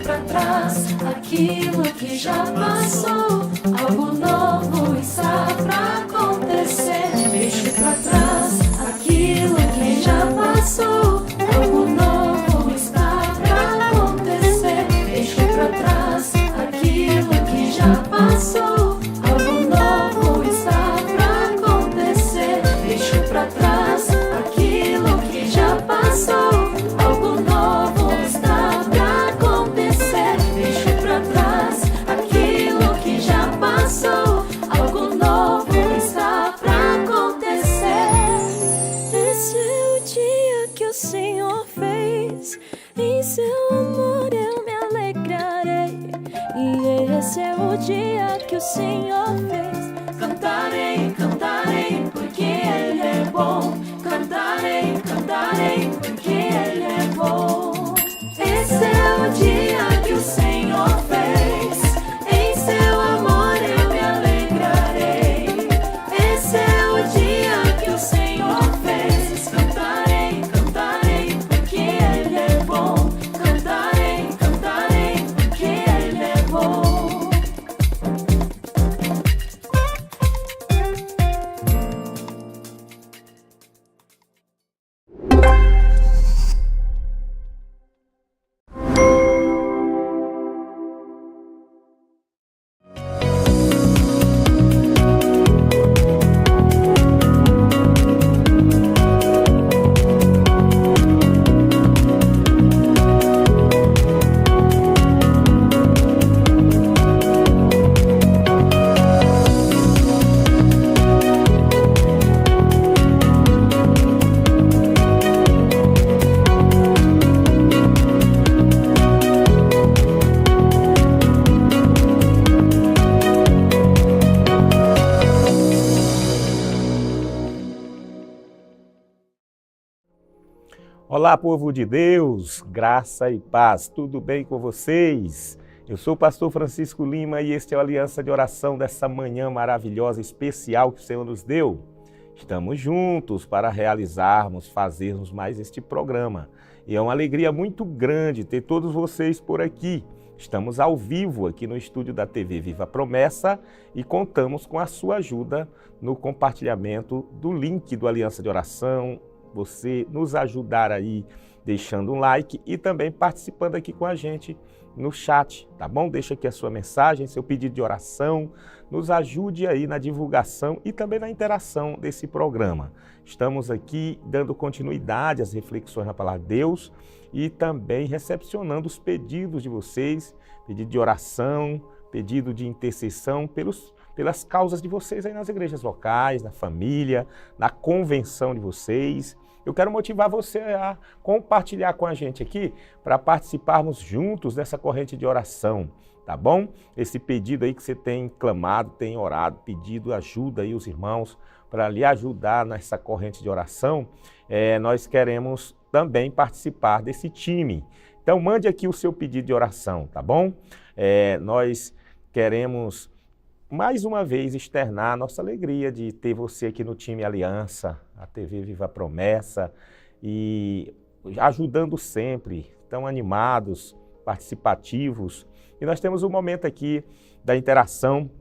pra trás aquilo que já passou. Algo novo está pra acontecer. Deixe pra trás aquilo que já passou. Algo novo está pra acontecer. Deixe pra trás aquilo que já passou. Algo novo está pra acontecer. Deixe pra trás aquilo que já passou. Algo novo está pra acontecer. Deixe pra trás aquilo que já passou. Algo novo está pra acontecer. Esse é o dia que o Senhor fez. Em seu amor eu me alegrarei. E esse é o dia que o Senhor fez. Cantarei, cantarei, porque Ele é bom. Cantarei, cantarei, porque Ele é bom. Esse é o dia que o Senhor fez. Em seu amor eu me alegrarei. Esse é o dia que o Senhor fez. Cantarei, cantarei, porque Ele é bom. Cantarei, cantarei, porque Ele é bom. Olá, povo de Deus, graça e paz, tudo bem com vocês? Eu sou o pastor Francisco Lima e este é o Aliança de Oração dessa manhã maravilhosa, especial que o Senhor nos deu. Estamos juntos para realizarmos, fazermos mais este programa. E é uma alegria muito grande ter todos vocês por aqui. Estamos ao vivo aqui no estúdio da TV Viva Promessa e contamos com a sua ajuda no compartilhamento do link do Aliança de Oração, você nos ajudar aí deixando um like e também participando aqui com a gente no chat, tá bom? Deixa aqui a sua mensagem, seu pedido de oração, nos ajude aí na divulgação e também na interação desse programa. Estamos aqui dando continuidade às reflexões na Palavra de Deus e também recepcionando os pedidos de vocês, pedido de oração, pedido de intercessão pelas causas de vocês aí nas igrejas locais, na família, na convenção de vocês. Eu quero motivar você a compartilhar com a gente aqui para participarmos juntos dessa corrente de oração, tá bom? Esse pedido aí que você tem clamado, tem orado, pedido ajuda aí os irmãos para lhe ajudar nessa corrente de oração, nós queremos também participar desse time. Então mande aqui o seu pedido de oração, tá bom? Nós queremos mais uma vez externar a nossa alegria de ter você aqui no time Aliança, a TV Viva Promessa, e ajudando sempre, tão animados, participativos. E nós temos um momento aqui da interação,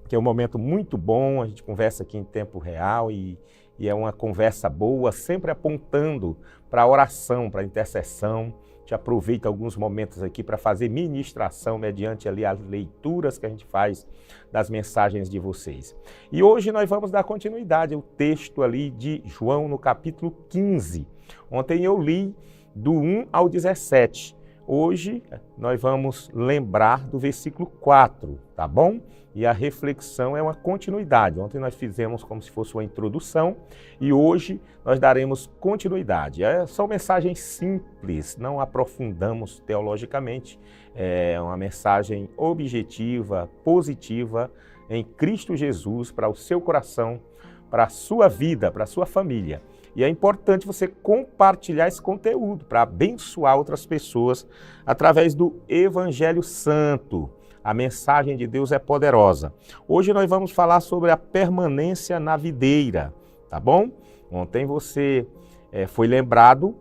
que é um momento muito bom, a gente conversa aqui em tempo real e é uma conversa boa, sempre apontando para a oração, para a intercessão. A gente aproveita alguns momentos aqui para fazer ministração mediante ali as leituras que a gente faz das mensagens de vocês. E hoje nós vamos dar continuidade ao texto ali de João no capítulo 15. Ontem eu li do 1 ao 17. Hoje nós vamos lembrar do versículo 4, tá bom? E a reflexão é uma continuidade. Ontem nós fizemos como se fosse uma introdução e hoje nós daremos continuidade. São mensagens simples, não aprofundamos teologicamente. É uma mensagem objetiva, positiva em Cristo Jesus para o seu coração, para a sua vida, para a sua família. E é importante você compartilhar esse conteúdo para abençoar outras pessoas através do Evangelho Santo. A mensagem de Deus é poderosa. Hoje nós vamos falar sobre a permanência na videira, tá bom? Ontem você foi lembrado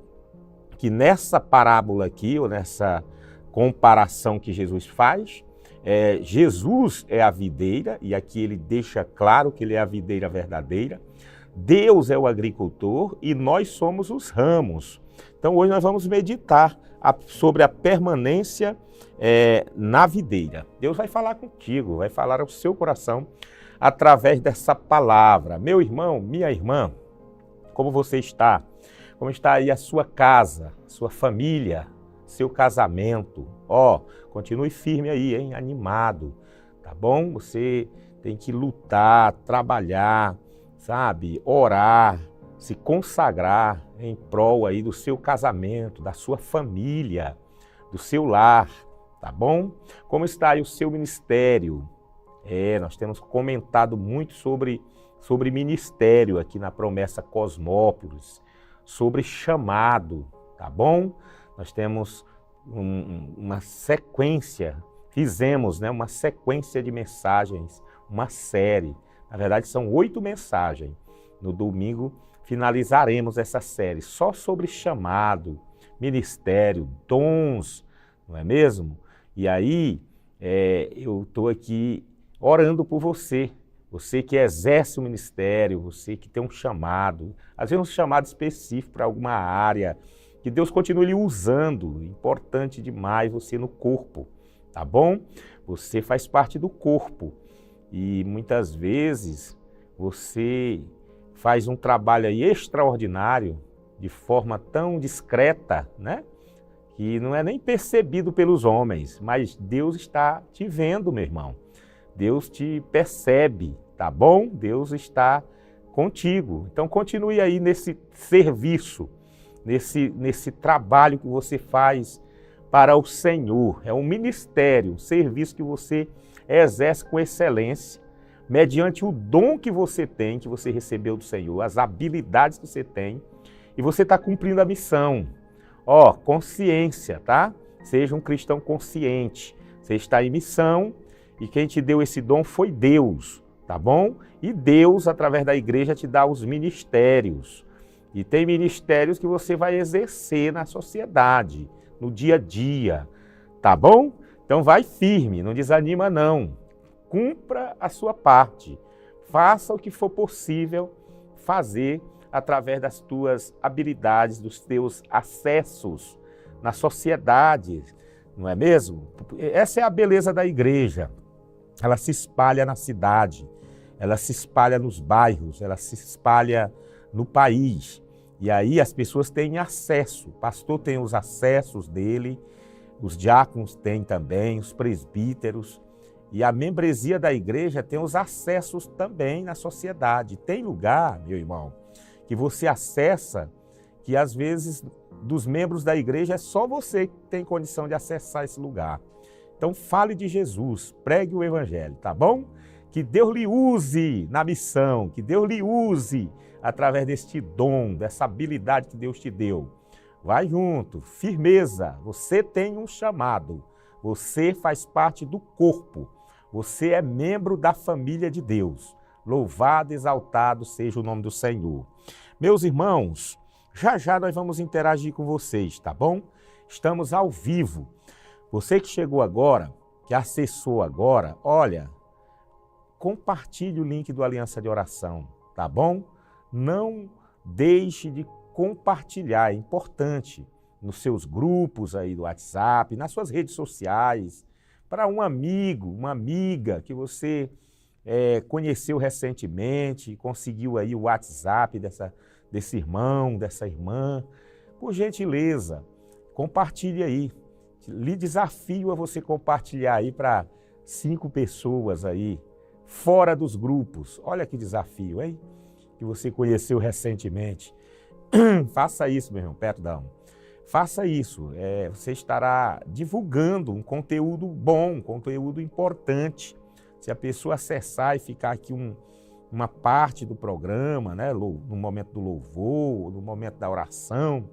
que nessa parábola aqui, ou comparação que Jesus faz. Jesus é a videira, e aqui ele deixa claro que ele é a videira verdadeira. Deus é o agricultor e nós somos os ramos. Então hoje nós vamos meditar sobre a permanência na videira. Deus vai falar contigo, vai falar ao seu coração através dessa palavra. Meu irmão, minha irmã, como você está? Como está aí a sua casa, sua família, seu casamento? Continue firme aí, hein? Animado, tá bom? Você tem que lutar, trabalhar, sabe? Orar, se consagrar em prol aí do seu casamento, da sua família, do seu lar, tá bom? Como está aí o seu ministério? Nós temos comentado muito sobre ministério aqui na Promessa Cosmópolis, sobre chamado, tá bom? Nós temos uma sequência, fizemos, né, uma sequência de mensagens, uma série. Na verdade, são 8 mensagens. No domingo, finalizaremos essa série só sobre chamado, ministério, dons, não é mesmo? E aí, eu estou aqui orando por você, você que exerce o ministério, você que tem um chamado, às vezes um chamado específico para alguma área, que Deus continue lhe usando, importante demais você no corpo, tá bom? Você faz parte do corpo e muitas vezes você faz um trabalho aí extraordinário, de forma tão discreta, né? Que não é nem percebido pelos homens, mas Deus está te vendo, meu irmão. Deus te percebe, tá bom? Deus está contigo. Então continue aí nesse serviço, nesse trabalho que você faz para o Senhor. É um ministério, um serviço que você exerce com excelência, mediante o dom que você tem, que você recebeu do Senhor, as habilidades que você tem, e você está cumprindo a missão. Consciência, tá? Seja um cristão consciente. Você está em missão e quem te deu esse dom foi Deus, tá bom? E Deus, através da igreja, te dá os ministérios. E tem ministérios que você vai exercer na sociedade, no dia a dia, tá bom? Então vai firme, não desanima não. Cumpra a sua parte. Faça o que for possível fazer através das tuas habilidades, dos teus acessos na sociedade, não é mesmo? Essa é a beleza da igreja. Ela se espalha na cidade, ela se espalha nos bairros, ela se espalha no país. E aí as pessoas têm acesso, o pastor tem os acessos dele, os diáconos têm também, os presbíteros, e a membresia da igreja tem os acessos também na sociedade. Tem lugar, meu irmão, que você acessa, que às vezes dos membros da igreja é só você que tem condição de acessar esse lugar. Então fale de Jesus, pregue o evangelho, tá bom? Que Deus lhe use na missão, que Deus lhe use através deste dom, dessa habilidade que Deus te deu. Vai junto, firmeza, você tem um chamado, você faz parte do corpo, você é membro da família de Deus. Louvado, exaltado seja o nome do Senhor. Meus irmãos, já nós vamos interagir com vocês, tá bom? Estamos ao vivo. Você que chegou agora, que acessou agora, olha, compartilhe o link do Aliança de Oração, tá bom? Não deixe de compartilhar, é importante, nos seus grupos aí do WhatsApp, nas suas redes sociais, para um amigo, uma amiga que você conheceu recentemente, conseguiu aí o WhatsApp desse irmão, dessa irmã. Por gentileza, compartilhe aí. Lhe desafio a você compartilhar aí para 5 pessoas aí, fora dos grupos. Olha que desafio, hein? Que você conheceu recentemente. Faça isso, meu irmão, perdão. Faça isso. Você estará divulgando um conteúdo bom, um conteúdo importante. Se a pessoa acessar e ficar aqui uma parte do programa, né, no momento do louvor, no momento da oração,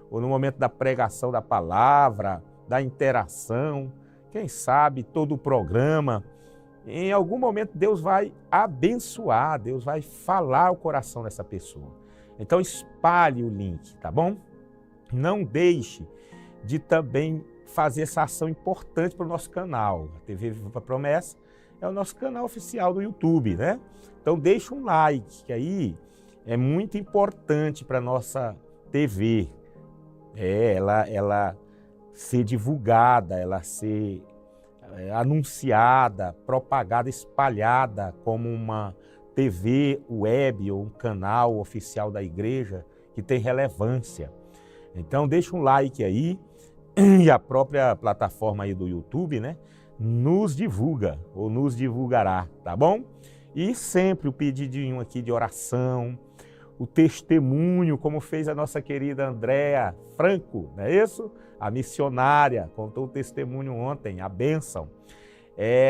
ou no momento da pregação da palavra, da interação, quem sabe todo o programa, em algum momento Deus vai abençoar, Deus vai falar o coração dessa pessoa. Então espalhe o link, tá bom? Não deixe de também fazer essa ação importante para o nosso canal. A TV Viva para a Promessa é o nosso canal oficial do YouTube, né? Então deixa um like, que aí é muito importante para a nossa TV. Ela ser divulgada, ela ser anunciada, propagada, espalhada como uma TV web ou um canal oficial da igreja que tem relevância. Então deixa um like aí e a própria plataforma aí do YouTube, né, nos divulga ou nos divulgará, tá bom? E sempre o pedidinho aqui de oração, o testemunho, como fez a nossa querida Andréa Franco, não é isso? A missionária, contou o testemunho ontem, a bênção.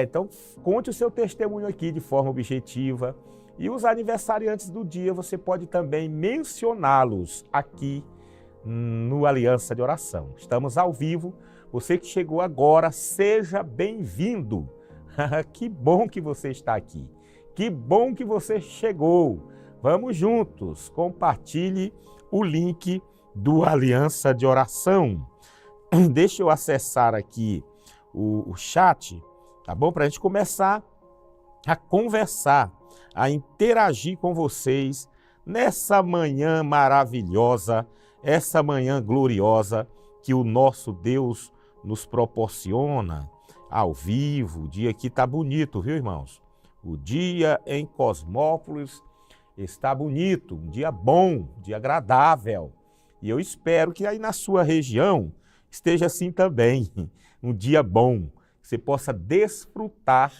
Então, conte o seu testemunho aqui de forma objetiva. E os aniversariantes do dia, você pode também mencioná-los aqui no Aliança de Oração. Estamos ao vivo. Você que chegou agora, seja bem-vindo. Que bom que você está aqui. Que bom que você chegou. Vamos juntos, compartilhe o link do Aliança de Oração. Deixa eu acessar aqui o chat, tá bom? Para a gente começar a conversar, a interagir com vocês nessa manhã maravilhosa, essa manhã gloriosa que o nosso Deus nos proporciona ao vivo. O dia aqui está bonito, viu, irmãos? O dia em Cosmópolis está bonito, um dia bom, um dia agradável. E eu espero que aí na sua região esteja assim também, um dia bom, que você possa desfrutar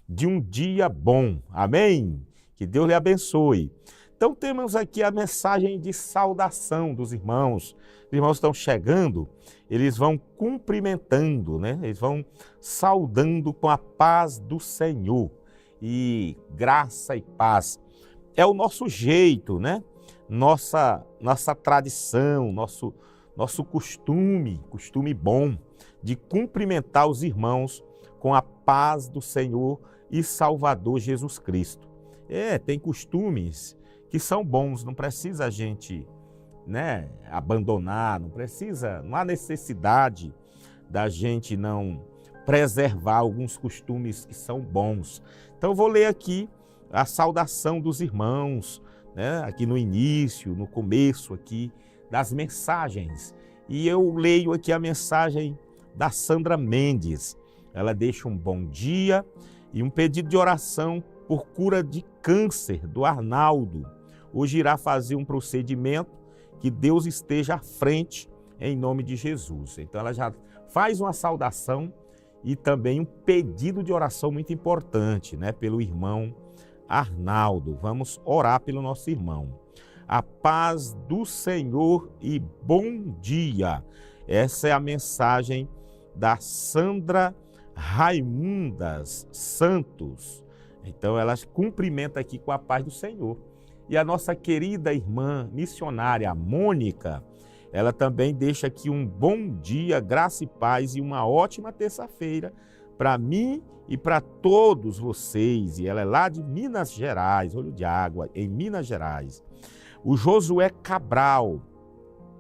de um dia bom. Amém? Que Deus lhe abençoe. Então temos aqui a mensagem de saudação dos irmãos. Os irmãos estão chegando, eles vão cumprimentando, né? Eles vão saudando com a paz do Senhor. E graça e paz. É o nosso jeito, né? Nossa tradição, nosso costume bom de cumprimentar os irmãos com a paz do Senhor e Salvador Jesus Cristo. Tem costumes que são bons, não precisa a gente, né, abandonar, não há necessidade da gente não preservar alguns costumes que são bons. Então eu vou ler aqui a saudação dos irmãos, né, aqui no início, no começo aqui das mensagens. E eu leio aqui a mensagem da Sandra Mendes. Ela deixa um bom dia e um pedido de oração por cura de câncer do Arnaldo. Hoje irá fazer um procedimento, que Deus esteja à frente em nome de Jesus. Então ela já faz uma saudação e também um pedido de oração muito importante, né, pelo irmão Arnaldo. Vamos orar pelo nosso irmão. A paz do Senhor e bom dia. Essa é a mensagem da Sandra Raimundas Santos. Então ela cumprimenta aqui com a paz do Senhor. E a nossa querida irmã missionária Mônica, ela também deixa aqui um bom dia, graça e paz e uma ótima terça-feira para mim e para todos vocês. E ela é lá de Minas Gerais, Olho de Água, em Minas Gerais. O Josué Cabral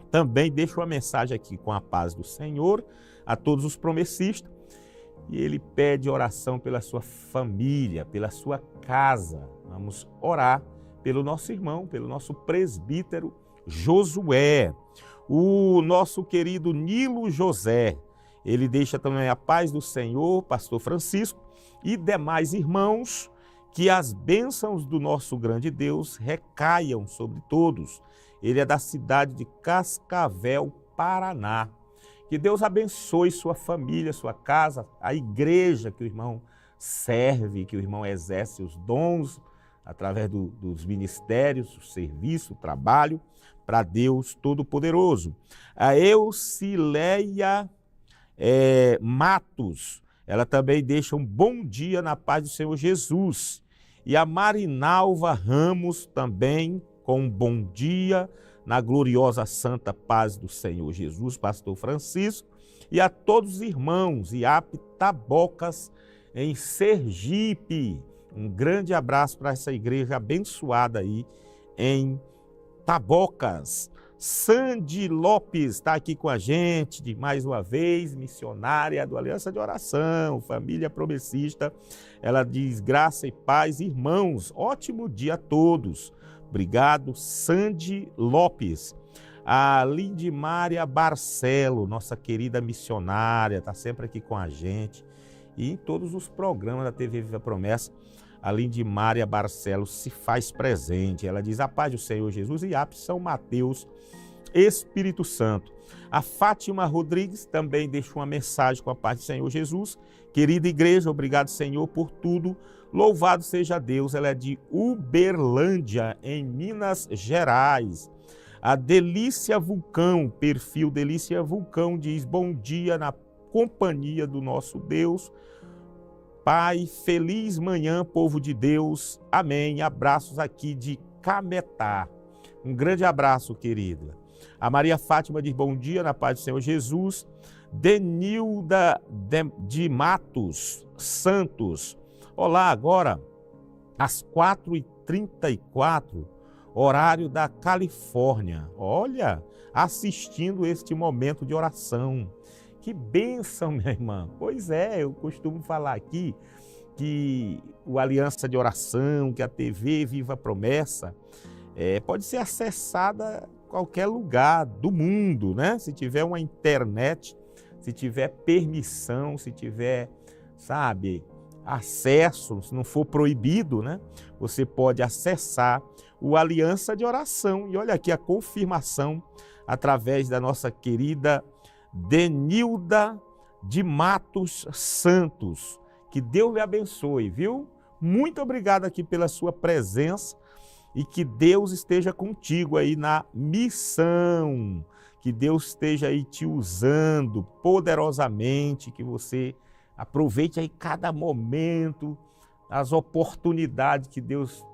também deixa uma mensagem aqui com a paz do Senhor a todos os promessistas. E ele pede oração pela sua família, pela sua casa. Vamos orar pelo nosso irmão, pelo nosso presbítero Josué. O nosso querido Nilo José, ele deixa também a paz do Senhor, pastor Francisco, e demais irmãos, que as bênçãos do nosso grande Deus recaiam sobre todos. Ele é da cidade de Cascavel, Paraná. Que Deus abençoe sua família, sua casa, a igreja que o irmão serve, que o irmão exerce os dons através dos ministérios, o serviço, o trabalho, para Deus Todo-Poderoso. A Eucileia Matos, ela também deixa um bom dia na paz do Senhor Jesus. E a Marinalva Ramos também com um bom dia na gloriosa santa paz do Senhor Jesus, pastor Francisco, e a todos os irmãos e Tabocas em Sergipe. Um grande abraço para essa igreja abençoada aí em Tabocas. Sandy Lopes está aqui com a gente de mais uma vez, missionária do Aliança de Oração, família progressista. Ela diz: graça e paz, irmãos, ótimo dia a todos. Obrigado, Sandy Lopes. A Lindimária Barcelo, nossa querida missionária, está sempre aqui com a gente e em todos os programas da TV Viva Promessa. A Lindimária Barcelo se faz presente. Ela diz: a paz do Senhor Jesus e Apes São Mateus, Espírito Santo. A Fátima Rodrigues também deixa uma mensagem com a paz do Senhor Jesus. Querida igreja, obrigado, Senhor, por tudo. Louvado seja Deus. Ela é de Uberlândia, em Minas Gerais. A Delícia Vulcão, perfil Delícia Vulcão, diz: bom dia na companhia do nosso Deus. Pai, feliz manhã, povo de Deus. Amém. Abraços aqui de Cametá. Um grande abraço, querida. A Maria Fátima diz: bom dia, na paz do Senhor Jesus. Denilda de Matos Santos. Olá, agora, às 4h34, horário da Califórnia. Olha, assistindo este momento de oração. Que bênção, minha irmã. Pois é, eu costumo falar aqui que o Aliança de Oração, que a TV Viva Promessa, pode ser acessada em qualquer lugar do mundo, né? Se tiver uma internet, se tiver permissão, se tiver, sabe, acesso, se não for proibido, né? Você pode acessar o Aliança de Oração. E olha aqui a confirmação através da nossa querida Denilda de Matos Santos. Que Deus lhe abençoe, viu? Muito obrigado aqui pela sua presença e que Deus esteja contigo aí na missão. Que Deus esteja aí te usando poderosamente, que você aproveite aí cada momento, as oportunidades que Deus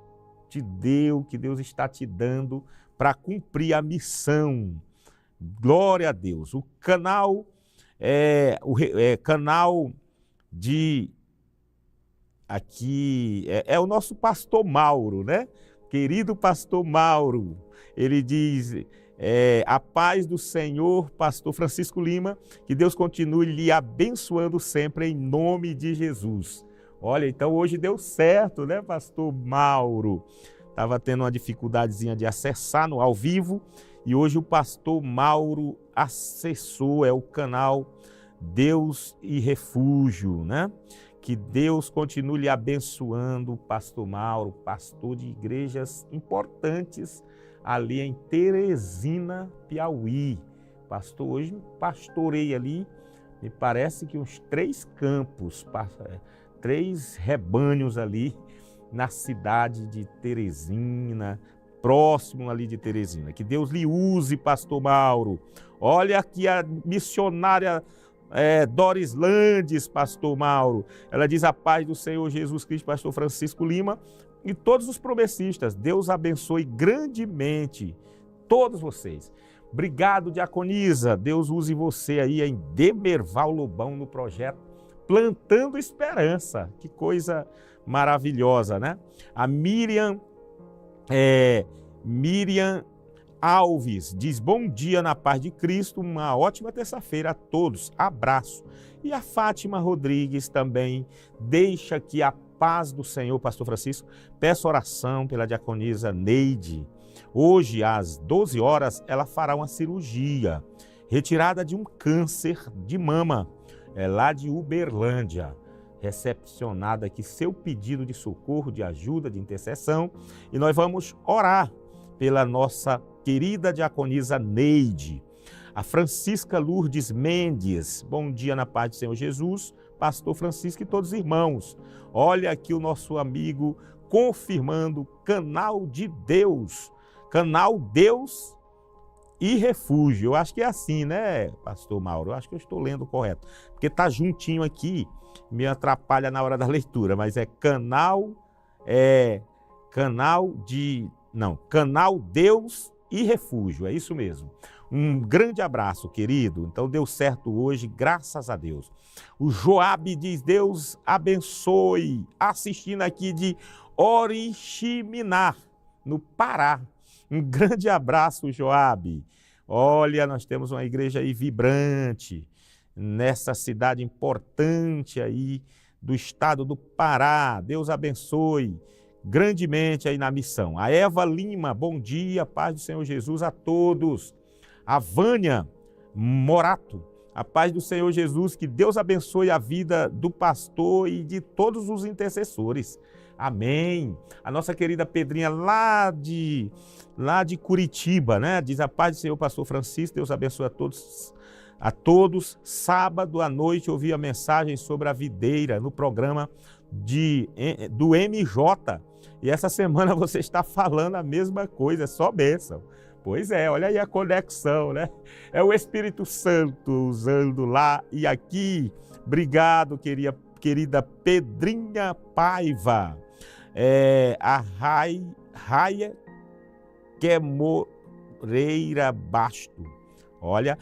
te deu, que Deus está te dando para cumprir a missão. Glória a Deus. O canal canal de aqui é o nosso pastor Mauro, né? Querido pastor Mauro, ele diz: a paz do Senhor, pastor Francisco Lima, que Deus continue lhe abençoando sempre em nome de Jesus. Olha, então hoje deu certo, né, pastor Mauro? Estava tendo uma dificuldadezinha de acessar no ao vivo e hoje o pastor Mauro acessou, é o canal Deus e Refúgio, né? Que Deus continue lhe abençoando, pastor Mauro, pastor de igrejas importantes ali em Teresina, Piauí. Pastor, hoje pastorei ali, me parece que uns 3 campos, 3 rebanhos ali na cidade de Teresina, próximo ali de Teresina. Que Deus lhe use, pastor Mauro. Olha aqui a missionária Doris Landes, pastor Mauro. Ela diz: a paz do Senhor Jesus Cristo, pastor Francisco Lima e todos os promessistas. Deus abençoe grandemente todos vocês. Obrigado, diaconisa. Deus use você aí em Demerval Lobão no projeto Plantando Esperança. Que coisa maravilhosa, né? A Miriam Alves diz: bom dia na paz de Cristo, uma ótima terça-feira a todos, abraço. E a Fátima Rodrigues também deixa aqui a paz do Senhor, pastor Francisco. Peço oração pela diaconisa Neide. Hoje, às 12 horas, ela fará uma cirurgia, retirada de um câncer de mama, lá de Uberlândia. Recepcionada aqui seu pedido de socorro, de ajuda, de intercessão, e nós vamos orar pela nossa querida diaconisa Neide. A Francisca Lourdes Mendes: bom dia na paz do Senhor Jesus, pastor Francisco e todos os irmãos. Olha aqui o nosso amigo confirmando: canal de Deus, canal Deus e Refúgio. Eu acho que é assim, né, pastor Mauro? Eu acho que eu estou lendo correto, porque está juntinho aqui, me atrapalha na hora da leitura, mas é canal Deus e Refúgio, é isso mesmo. Um grande abraço, querido. Então deu certo hoje, graças a Deus. O Joabe diz: Deus abençoe, assistindo aqui de Oriximiná, no Pará. Um grande abraço, Joabe. Olha, nós temos uma igreja aí vibrante, nessa cidade importante aí do estado do Pará. Deus abençoe grandemente aí na missão. A Eva Lima, bom dia, paz do Senhor Jesus a todos. A Vânia Morato, a paz do Senhor Jesus, que Deus abençoe a vida do pastor e de todos os intercessores. Amém. A nossa querida Pedrinha lá de Curitiba, né? Diz a paz do Senhor, pastor Francisco, Deus abençoe a todos. Sábado à noite ouvi a mensagem sobre a videira no programa do MJ. E essa semana você está falando a mesma coisa, é só bênção. Pois é, olha aí a conexão, né? É o Espírito Santo usando lá e aqui. Obrigado, querida Pedrinha Paiva. A Raia Moreira Basto. Olha,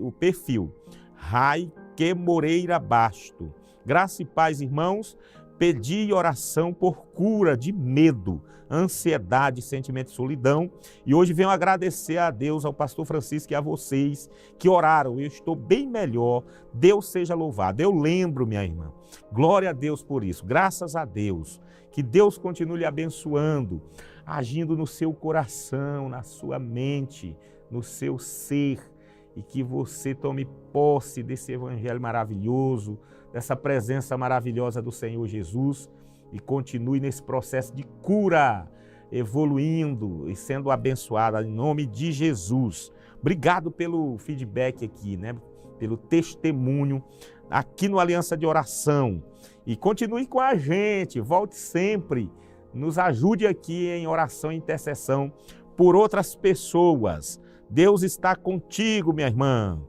o perfil. Rai Moreira Basto. Graça e paz, irmãos. Pedi oração por cura de medo, ansiedade, sentimento de solidão. E hoje venho agradecer a Deus, ao pastor Francisco e a vocês que oraram. Eu estou bem melhor. Deus seja louvado. Eu lembro, minha irmã. Glória a Deus por isso. Graças a Deus. Que Deus continue lhe abençoando, agindo no seu coração, na sua mente, no seu ser. E que você tome posse desse evangelho maravilhoso, dessa presença maravilhosa do Senhor Jesus e continue nesse processo de cura, evoluindo e sendo abençoada em nome de Jesus. Obrigado pelo feedback aqui, né? Pelo testemunho aqui no Aliança de Oração. E continue com a gente, volte sempre, nos ajude aqui em oração e intercessão por outras pessoas. Deus está contigo, minha irmã.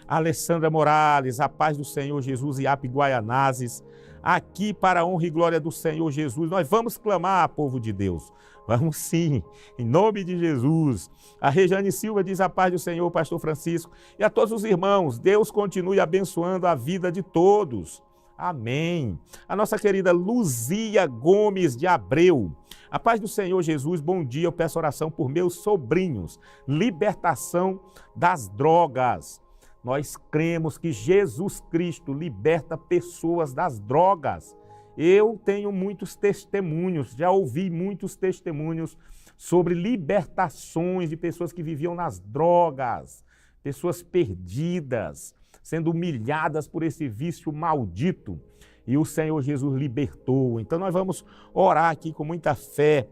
Alessandra Morales, a paz do Senhor Jesus e Iape Guaianazes, aqui para a honra e glória do Senhor Jesus. Nós vamos clamar, povo de Deus. Vamos sim, em nome de Jesus. A Rejane Silva diz a paz do Senhor, pastor Francisco, e a todos os irmãos. Deus continue abençoando a vida de todos. Amém. A nossa querida Luzia Gomes de Abreu. A paz do Senhor Jesus, bom dia. Eu peço oração por meus sobrinhos. Libertação das drogas. Nós cremos que Jesus Cristo liberta pessoas das drogas. Eu tenho muitos testemunhos, já ouvi muitos testemunhos sobre libertações de pessoas que viviam nas drogas, pessoas perdidas, sendo humilhadas por esse vício maldito. E o Senhor Jesus libertou. Então nós vamos orar aqui com muita fé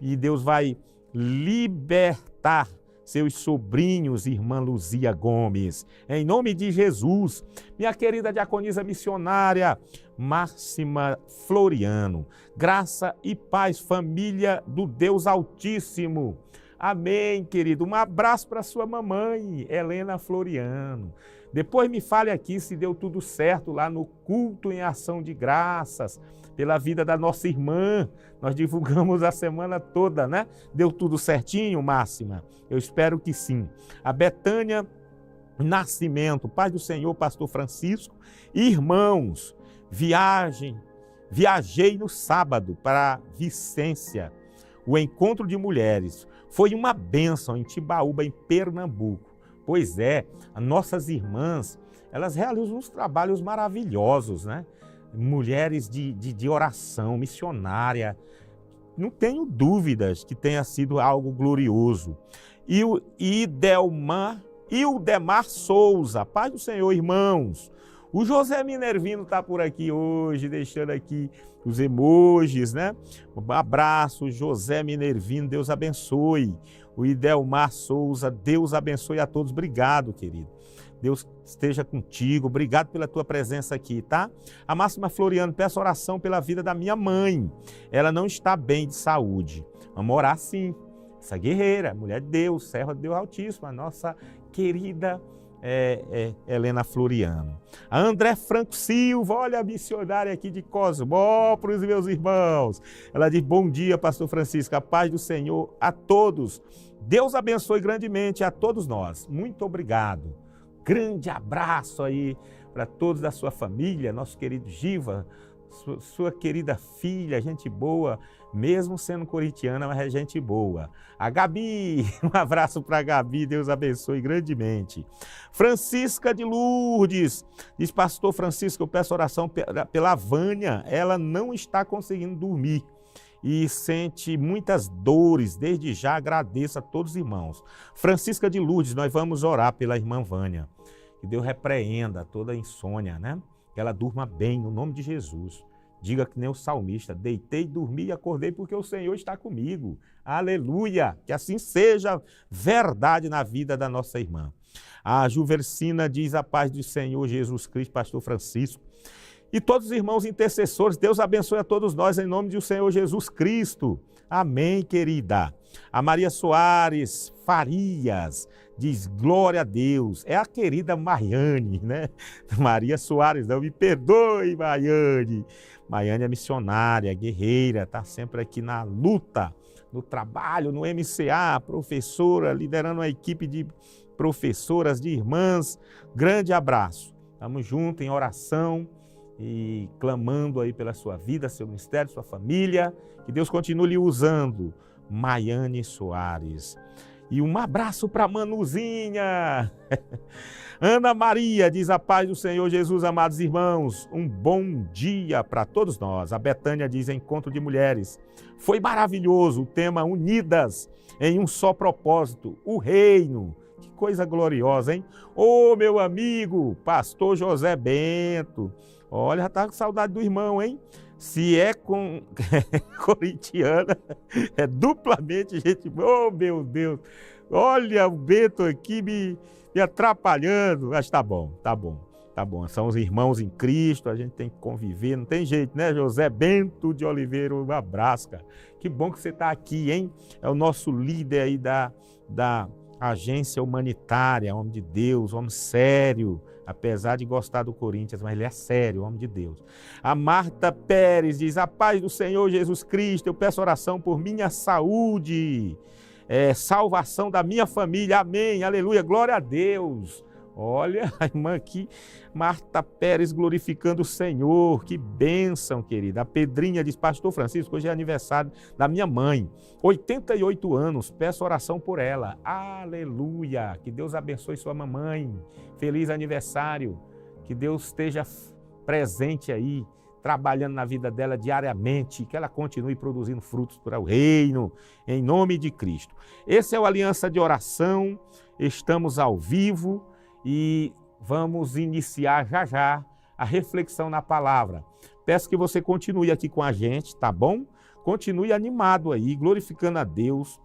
e Deus vai libertar seus sobrinhos, irmã Luzia Gomes, em nome de Jesus. Minha querida diaconisa missionária Máxima Floriano, graça e paz, família do Deus Altíssimo. Amém, querido. Um abraço para sua mamãe, Helena Floriano. Depois me fale aqui se deu tudo certo lá no culto em ação de graças, pela vida da nossa irmã. Nós divulgamos a semana toda, né? Deu tudo certinho, Máxima? Eu espero que sim. A Betânia Nascimento, paz do Senhor, pastor Francisco. Irmãos, viajei no sábado para Vicência, o encontro de mulheres. Foi uma bênção em Timbaúba, em Pernambuco. Pois é, as nossas irmãs, elas realizam uns trabalhos maravilhosos, né? Mulheres de oração missionária. Não tenho dúvidas que tenha sido algo glorioso. E o Ildemar Souza, paz do Senhor, irmãos. O José Minervino está por aqui hoje, deixando aqui os emojis, né? Um abraço, José Minervino, Deus abençoe. O Idelmar Souza, Deus abençoe a todos. Obrigado, querido. Deus esteja contigo. Obrigado pela tua presença aqui, tá? A Máxima Floriano, peço oração pela vida da minha mãe. Ela não está bem de saúde. Vamos orar sim. Essa guerreira, mulher de Deus, serva de Deus Altíssimo, a nossa querida Helena Floriano. A André Franco Silva, olha a missionária aqui de Cosmópolis, meus irmãos. Ela diz, bom dia, pastor Francisco, a paz do Senhor a todos. Deus abençoe grandemente a todos nós. Muito obrigado. Grande abraço aí para todos da sua família, nosso querido Giva, sua querida filha, gente boa, mesmo sendo corintiana, mas é gente boa. A Gabi, um abraço para a Gabi, Deus abençoe grandemente. Francisca de Lourdes, diz pastor Francisco, eu peço oração pela Vânia, ela não está conseguindo dormir e sente muitas dores, desde já agradeço a todos os irmãos. Francisca de Lourdes, nós vamos orar pela irmã Vânia, que Deus repreenda toda a insônia, né? Que ela durma bem, no nome de Jesus. Diga que nem o salmista, deitei, dormi e acordei porque o Senhor está comigo. Aleluia! Que assim seja verdade na vida da nossa irmã. A Juversina diz a paz do Senhor Jesus Cristo, pastor Francisco. E todos os irmãos intercessores, Deus abençoe a todos nós em nome do Senhor Jesus Cristo. Amém, querida. A Maria Soares Farias diz, glória a Deus. É a querida Maiane, né? Maria Soares, não me perdoe, Maiane. Maiane é missionária, guerreira, está sempre aqui na luta, no trabalho, no MCA, professora, liderando a equipe de professoras, de irmãs. Grande abraço. Estamos juntos em oração e clamando aí pela sua vida, seu ministério, sua família. Que Deus continue lhe usando. Maiane Soares. E um abraço para Manuzinha. Ana Maria diz a paz do Senhor Jesus, amados irmãos. Um bom dia para todos nós. A Betânia diz encontro de mulheres. Foi maravilhoso o tema unidas em um só propósito, o reino. Que coisa gloriosa, hein? Ô, meu amigo, pastor José Bento. Olha, já tá com saudade do irmão, hein? Se é com corintiana, é duplamente gente boa. Oh, meu Deus. Olha o Bento aqui me atrapalhando. Mas tá bom, tá bom, tá bom. São os irmãos em Cristo, a gente tem que conviver, não tem jeito, né? José Bento de Oliveira, um abraço, cara. Que bom que você tá aqui, hein? É o nosso líder aí da agência humanitária, homem de Deus, homem sério, apesar de gostar do Corinthians, mas ele é sério, homem de Deus. A Marta Pérez diz, a paz do Senhor Jesus Cristo, eu peço oração por minha saúde, salvação da minha família, amém, aleluia, glória a Deus. Olha, a irmã aqui, Marta Pérez, glorificando o Senhor, que bênção, querida. A Pedrinha diz, pastor Francisco, hoje é aniversário da minha mãe, 88 anos, peço oração por ela, aleluia, que Deus abençoe sua mamãe, feliz aniversário, que Deus esteja presente aí, trabalhando na vida dela diariamente, que ela continue produzindo frutos para o reino, em nome de Cristo. Esse é o Aliança de Oração, estamos ao vivo, e vamos iniciar já já a reflexão na palavra. Peço que você continue aqui com a gente, tá bom? Continue animado aí, glorificando a Deus,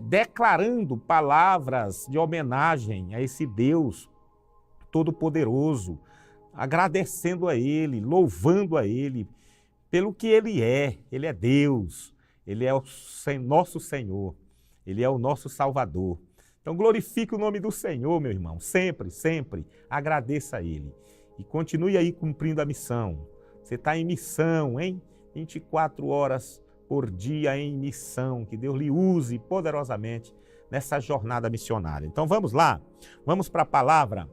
declarando palavras de homenagem a esse Deus Todo-Poderoso, agradecendo a Ele, louvando a Ele, pelo que Ele é Deus, Ele é o nosso Senhor, Ele é o nosso Salvador. Então glorifique o nome do Senhor, meu irmão, sempre, sempre, agradeça a Ele. E continue aí cumprindo a missão. Você está em missão, hein? 24 horas por dia em missão, que Deus lhe use poderosamente nessa jornada missionária. Então vamos lá, vamos para a palavra,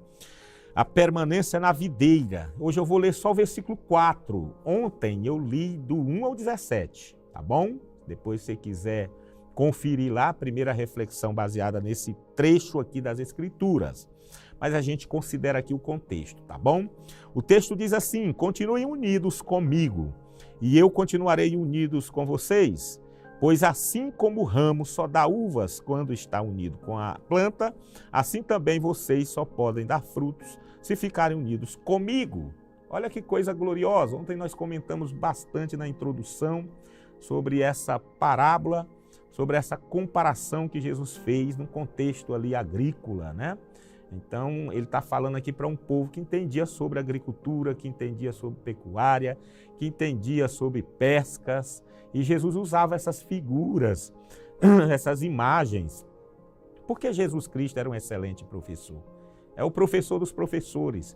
a permanência na videira. Hoje eu vou ler só o versículo 4. Ontem eu li do 1 ao 17, tá bom? Depois se você quiser conferir lá a primeira reflexão baseada nesse trecho aqui das Escrituras. Mas a gente considera aqui o contexto, tá bom? O texto diz assim, continuem unidos comigo, e eu continuarei unidos com vocês, pois assim como o ramo só dá uvas quando está unido com a planta, assim também vocês só podem dar frutos se ficarem unidos comigo. Olha que coisa gloriosa. Ontem nós comentamos bastante na introdução sobre essa parábola, sobre essa comparação que Jesus fez num contexto ali agrícola, né? Então, ele está falando aqui para um povo que entendia sobre agricultura, que entendia sobre pecuária, que entendia sobre pescas, e Jesus usava essas figuras, essas imagens, porque Jesus Cristo era um excelente professor, é o professor dos professores.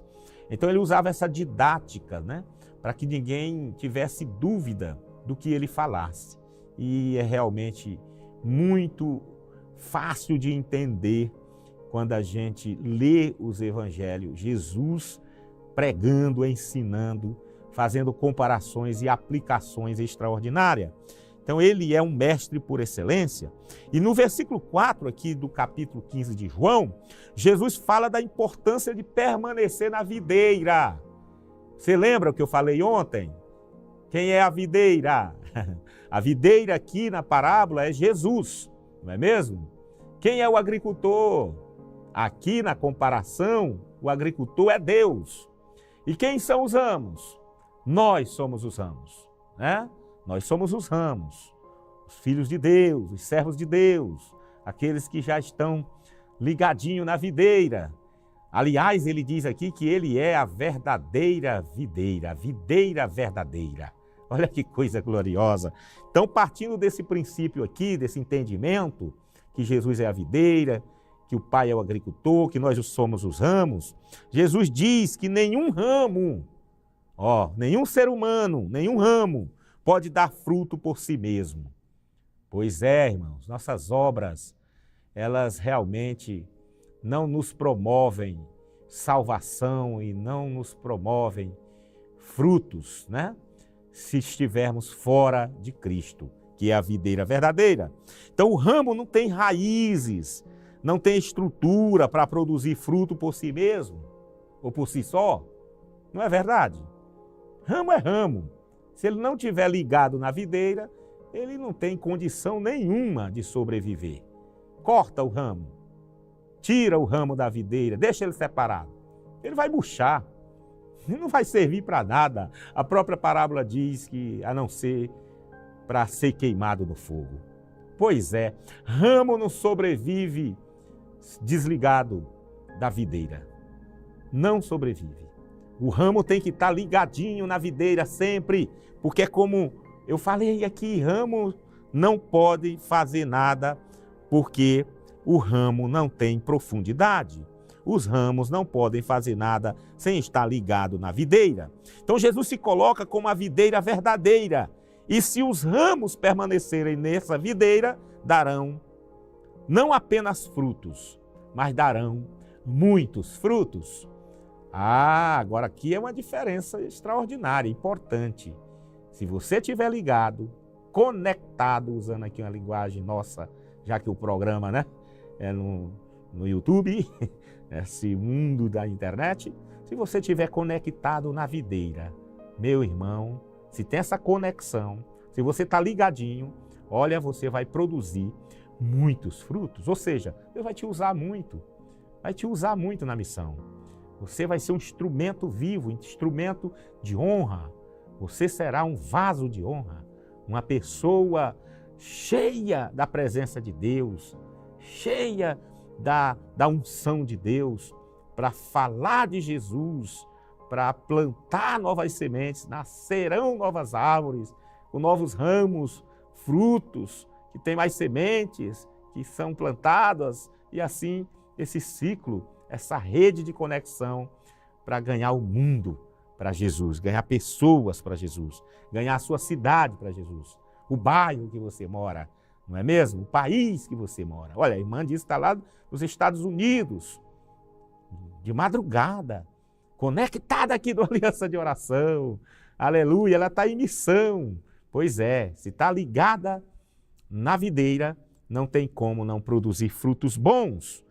Então, ele usava essa didática, né? Para que ninguém tivesse dúvida do que ele falasse. E é realmente muito fácil de entender quando a gente lê os evangelhos, Jesus pregando, ensinando fazendo comparações e aplicações extraordinárias. Então ele é um mestre por excelência. E no versículo 4 aqui do capítulo 15 de João, Jesus fala da importância de permanecer na videira. Você lembra o que eu falei ontem? Quem é a videira? A videira aqui na parábola é Jesus, não é mesmo? Quem é o agricultor? Aqui na comparação, o agricultor é Deus. E quem são os ramos? Nós somos os ramos, né? Nós somos os ramos, os filhos de Deus, os servos de Deus, aqueles que já estão ligadinhos na videira. Aliás, ele diz aqui que ele é a verdadeira videira, a videira verdadeira. Olha que coisa gloriosa. Então, partindo desse princípio aqui, desse entendimento, que Jesus é a videira, que o Pai é o agricultor, que nós somos os ramos, Jesus diz que nenhum ramo, nenhum ser humano, nenhum ramo pode dar fruto por si mesmo. Pois é, irmãos, nossas obras, elas realmente não nos promovem salvação e não nos promovem frutos, né? Se estivermos fora de Cristo, que é a videira verdadeira. Então o ramo não tem raízes, não tem estrutura para produzir fruto por si mesmo, ou por si só. Não é verdade? Ramo é ramo. Se ele não estiver ligado na videira, ele não tem condição nenhuma de sobreviver. Corta o ramo, tira o ramo da videira, deixa ele separado. Ele vai murchar, ele não vai servir para nada. A própria parábola diz que, a não ser para ser queimado no fogo. Pois é, ramo não sobrevive desligado da videira. Não sobrevive. O ramo tem que estar ligadinho na videira sempre, porque é como eu falei aqui, ramo não pode fazer nada porque o ramo não tem profundidade. Os ramos não podem fazer nada sem estar ligado na videira. Então Jesus se coloca como a videira verdadeira. E se os ramos permanecerem nessa videira, darão não apenas frutos, mas darão muitos frutos. Agora aqui é uma diferença extraordinária, importante. Se você estiver ligado, conectado, usando aqui uma linguagem nossa, já que o programa, né, é no YouTube, esse mundo da internet, se você estiver conectado na videira, meu irmão, se tem essa conexão, se você está ligadinho, olha, você vai produzir muitos frutos, ou seja, Deus vai te usar muito na missão. Você vai ser um instrumento vivo, instrumento de honra. Você será um vaso de honra, uma pessoa cheia da presença de Deus, cheia da unção de Deus, para falar de Jesus, para plantar novas sementes, nascerão novas árvores, com novos ramos, frutos, que têm mais sementes, que são plantadas, e assim esse ciclo, essa rede de conexão para ganhar o mundo para Jesus, ganhar pessoas para Jesus, ganhar a sua cidade para Jesus, o bairro que você mora, não é mesmo? O país que você mora. Olha, a irmã disse que está lá nos Estados Unidos, de madrugada, conectada aqui do Aliança de Oração, aleluia, ela está em missão. Pois é, se está ligada na videira, não tem como não produzir frutos bons,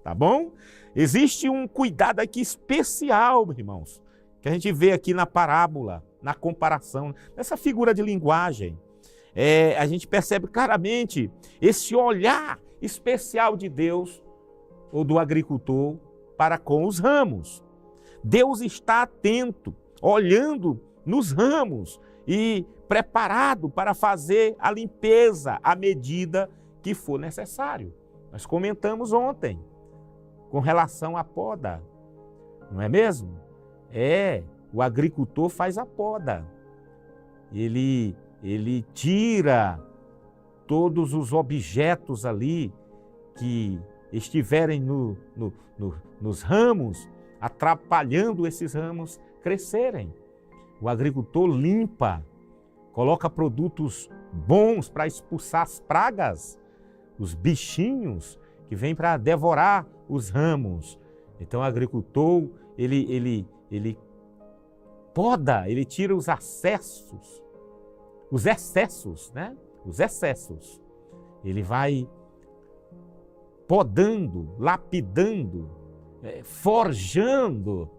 tá bom? Existe um cuidado aqui especial, irmãos, que a gente vê aqui na parábola, na comparação, nessa figura de linguagem. A gente percebe claramente esse olhar especial de Deus, ou do agricultor, para com os ramos. Deus está atento, olhando nos ramos e preparado para fazer a limpeza à medida que for necessário. Nós comentamos ontem com relação à poda, não é mesmo? O agricultor faz a poda. Ele tira todos os objetos ali que estiverem nos ramos, atrapalhando esses ramos crescerem. O agricultor limpa, coloca produtos bons para expulsar as pragas, os bichinhos que vêm para devorar os ramos. Então o agricultor, ele poda, ele tira os excessos, né? Os excessos. Ele vai podando, lapidando, forjando,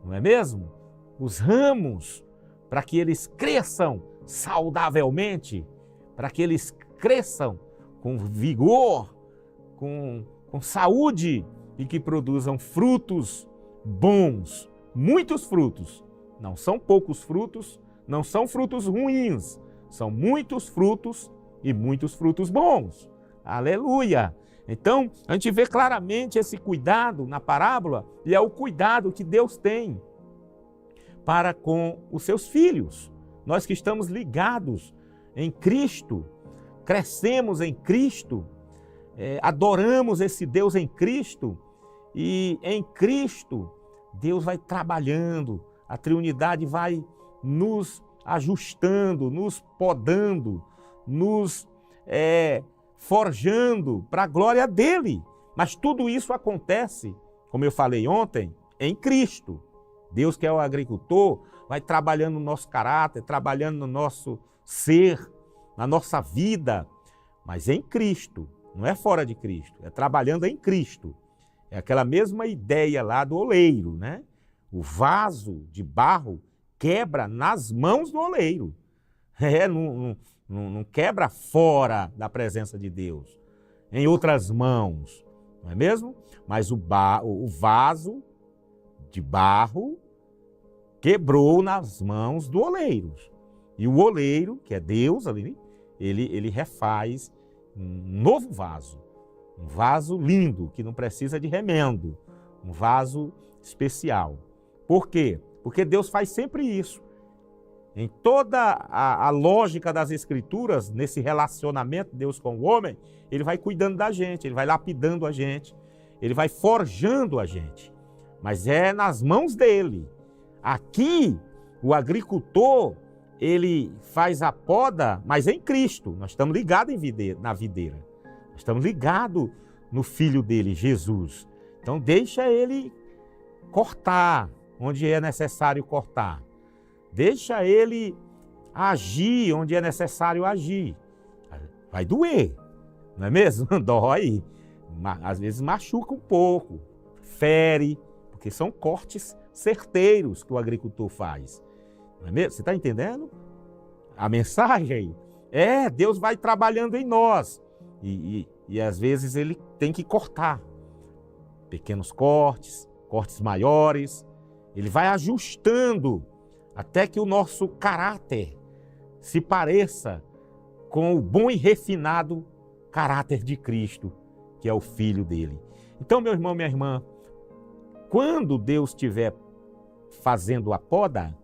não é mesmo? Os ramos, para que eles cresçam saudavelmente, para que eles cresçam com vigor, com saúde e que produzam frutos bons, muitos frutos. Não são poucos frutos, não são frutos ruins, são muitos frutos e muitos frutos bons. Aleluia! Então, a gente vê claramente esse cuidado na parábola e é o cuidado que Deus tem para com os seus filhos. Nós que estamos ligados em Cristo, crescemos em Cristo, adoramos esse Deus em Cristo e em Cristo Deus vai trabalhando, a Trindade vai nos ajustando, nos podando, nos forjando para a glória dele. Mas tudo isso acontece, como eu falei ontem, em Cristo. Deus, que é o agricultor, vai trabalhando no nosso caráter, trabalhando no nosso ser, na nossa vida, mas em Cristo, não é fora de Cristo, é trabalhando em Cristo. É aquela mesma ideia lá do oleiro, né? O vaso de barro quebra nas mãos do oleiro. Não quebra fora da presença de Deus, em outras mãos, não é mesmo? Mas o vaso de barro quebrou nas mãos do oleiro. E o oleiro, que é Deus ali, ele refaz um novo vaso. Um vaso lindo, que não precisa de remendo. Um vaso especial. Por quê? Porque Deus faz sempre isso. Em toda a lógica das Escrituras, nesse relacionamento de Deus com o homem, ele vai cuidando da gente, ele vai lapidando a gente, ele vai forjando a gente. Mas é nas mãos dele. Aqui, o agricultor, ele faz a poda, mas é em Cristo. Nós estamos ligados na videira. Nós estamos ligados no Filho dele, Jesus. Então, deixa ele cortar onde é necessário cortar. Deixa ele agir onde é necessário agir. Vai doer, não é mesmo? Dói. Às vezes machuca um pouco, fere, porque são cortes certeiros que o agricultor faz. Não é mesmo? Você está entendendo a mensagem? Deus vai trabalhando em nós. E às vezes ele tem que cortar. Pequenos cortes, cortes maiores. Ele vai ajustando até que o nosso caráter se pareça com o bom e refinado caráter de Cristo, que é o Filho dele. Então, meu irmão, minha irmã, quando Deus estiver fazendo a poda,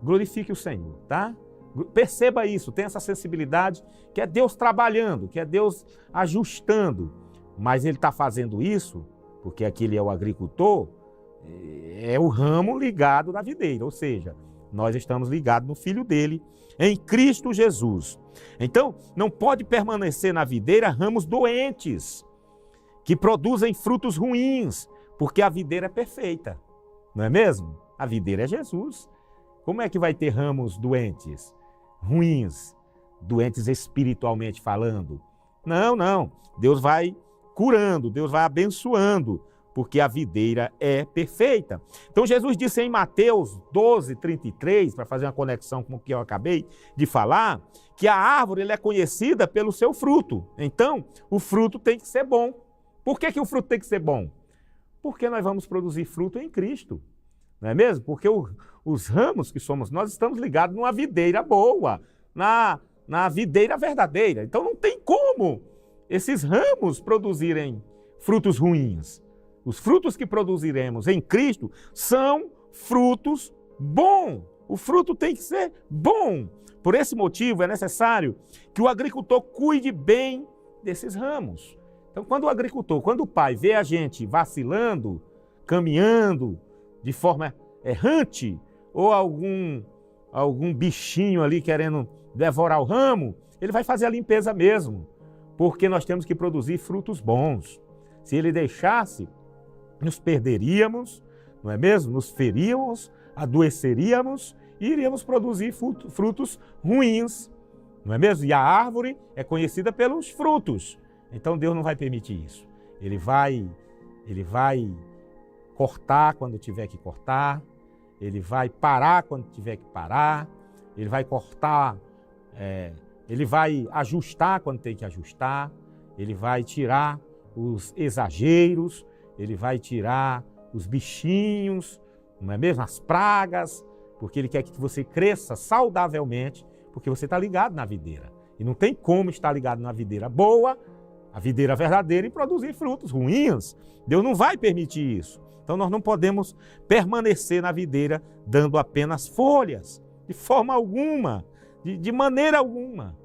glorifique o Senhor, tá? Perceba isso, tenha essa sensibilidade, que é Deus trabalhando, que é Deus ajustando. Mas Ele está fazendo isso, porque aqui Ele é o agricultor, é o ramo ligado na videira, ou seja, nós estamos ligados no Filho dele, em Cristo Jesus. Então, não pode permanecer na videira ramos doentes, que produzem frutos ruins, porque a videira é perfeita, não é mesmo? A videira é Jesus. Como é que vai ter ramos doentes, ruins, doentes espiritualmente falando? Não. Deus vai curando, Deus vai abençoando, porque a videira é perfeita. Então Jesus disse em Mateus 12:33, para fazer uma conexão com o que eu acabei de falar, que a árvore é conhecida pelo seu fruto. Então, o fruto tem que ser bom. Por que o fruto tem que ser bom? Porque nós vamos produzir fruto em Cristo, não é mesmo? Porque os ramos que somos nós estamos ligados numa videira boa, na videira verdadeira. Então não tem como esses ramos produzirem frutos ruins. Os frutos que produziremos em Cristo são frutos bons. O fruto tem que ser bom. Por esse motivo é necessário que o agricultor cuide bem desses ramos. Então, quando o pai vê a gente vacilando, caminhando de forma errante, ou algum bichinho ali querendo devorar o ramo, ele vai fazer a limpeza mesmo, porque nós temos que produzir frutos bons. Se ele deixasse, nos perderíamos, não é mesmo? Nos feríamos, adoeceríamos e iríamos produzir frutos ruins, não é mesmo? E a árvore é conhecida pelos frutos. Então Deus não vai permitir isso. Ele vai cortar quando tiver que cortar, ele vai parar quando tiver que parar, ele vai cortar, ele vai ajustar quando tem que ajustar, ele vai tirar os exageros, ele vai tirar os bichinhos, não é mesmo? As pragas, porque ele quer que você cresça saudavelmente, porque você está ligado na videira. E não tem como estar ligado na videira boa, a videira verdadeira, e produzir frutos ruins. Deus não vai permitir isso. Então nós não podemos permanecer na videira dando apenas folhas, de forma alguma, de maneira alguma.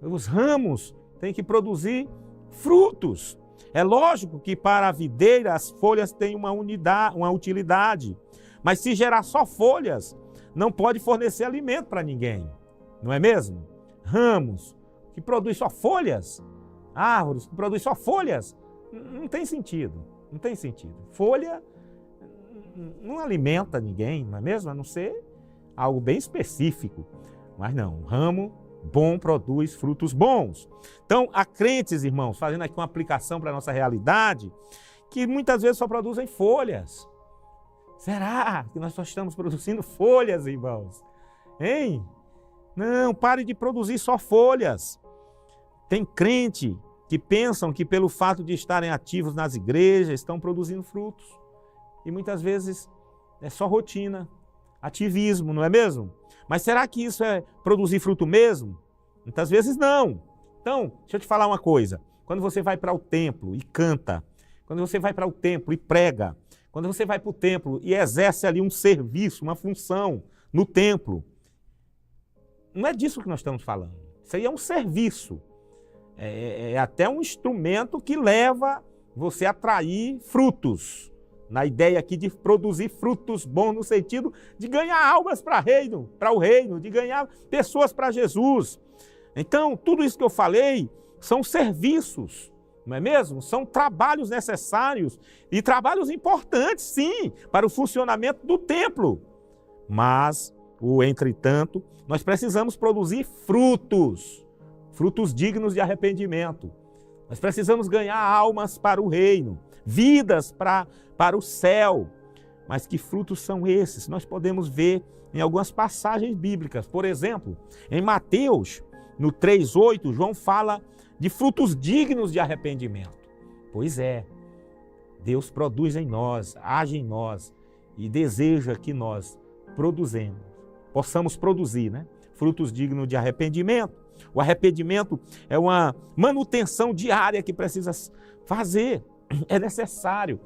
Os ramos têm que produzir frutos. É lógico que para a videira as folhas têm uma utilidade, mas se gerar só folhas, não pode fornecer alimento para ninguém, não é mesmo? Ramos que produzem só folhas, árvores que produzem só folhas, não tem sentido, não tem sentido. Folha não alimenta ninguém, não é mesmo? A não ser algo bem específico, mas não, um ramo bom produz frutos bons. Então, há crentes, irmãos, fazendo aqui uma aplicação para a nossa realidade, que muitas vezes só produzem folhas. Será que nós só estamos produzindo folhas, irmãos? Hein? Não, pare de produzir só folhas. Tem crente que pensam que pelo fato de estarem ativos nas igrejas, estão produzindo frutos. E muitas vezes é só rotina, ativismo, não é mesmo? Mas será que isso é produzir fruto mesmo? Muitas vezes não. Então, deixa eu te falar uma coisa. Quando você vai para o templo e canta, quando você vai para o templo e prega, quando você vai para o templo e exerce ali um serviço, uma função no templo, não é disso que nós estamos falando. Isso aí é um serviço. É até um instrumento que leva você a atrair frutos. Na ideia aqui de produzir frutos bons no sentido de ganhar almas para o reino, de ganhar pessoas para Jesus. Então, tudo isso que eu falei são serviços, não é mesmo? São trabalhos necessários e trabalhos importantes, sim, para o funcionamento do templo. Mas, entretanto, nós precisamos produzir frutos dignos de arrependimento. Nós precisamos ganhar almas para o reino, vidas para o céu. Mas que frutos são esses? Nós podemos ver em algumas passagens bíblicas. Por exemplo, em Mateus, no 3:8, João fala de frutos dignos de arrependimento. Pois é, Deus produz em nós, age em nós e deseja que nós possamos produzir, né? Frutos dignos de arrependimento. O arrependimento é uma manutenção diária que precisa fazer. É necessário,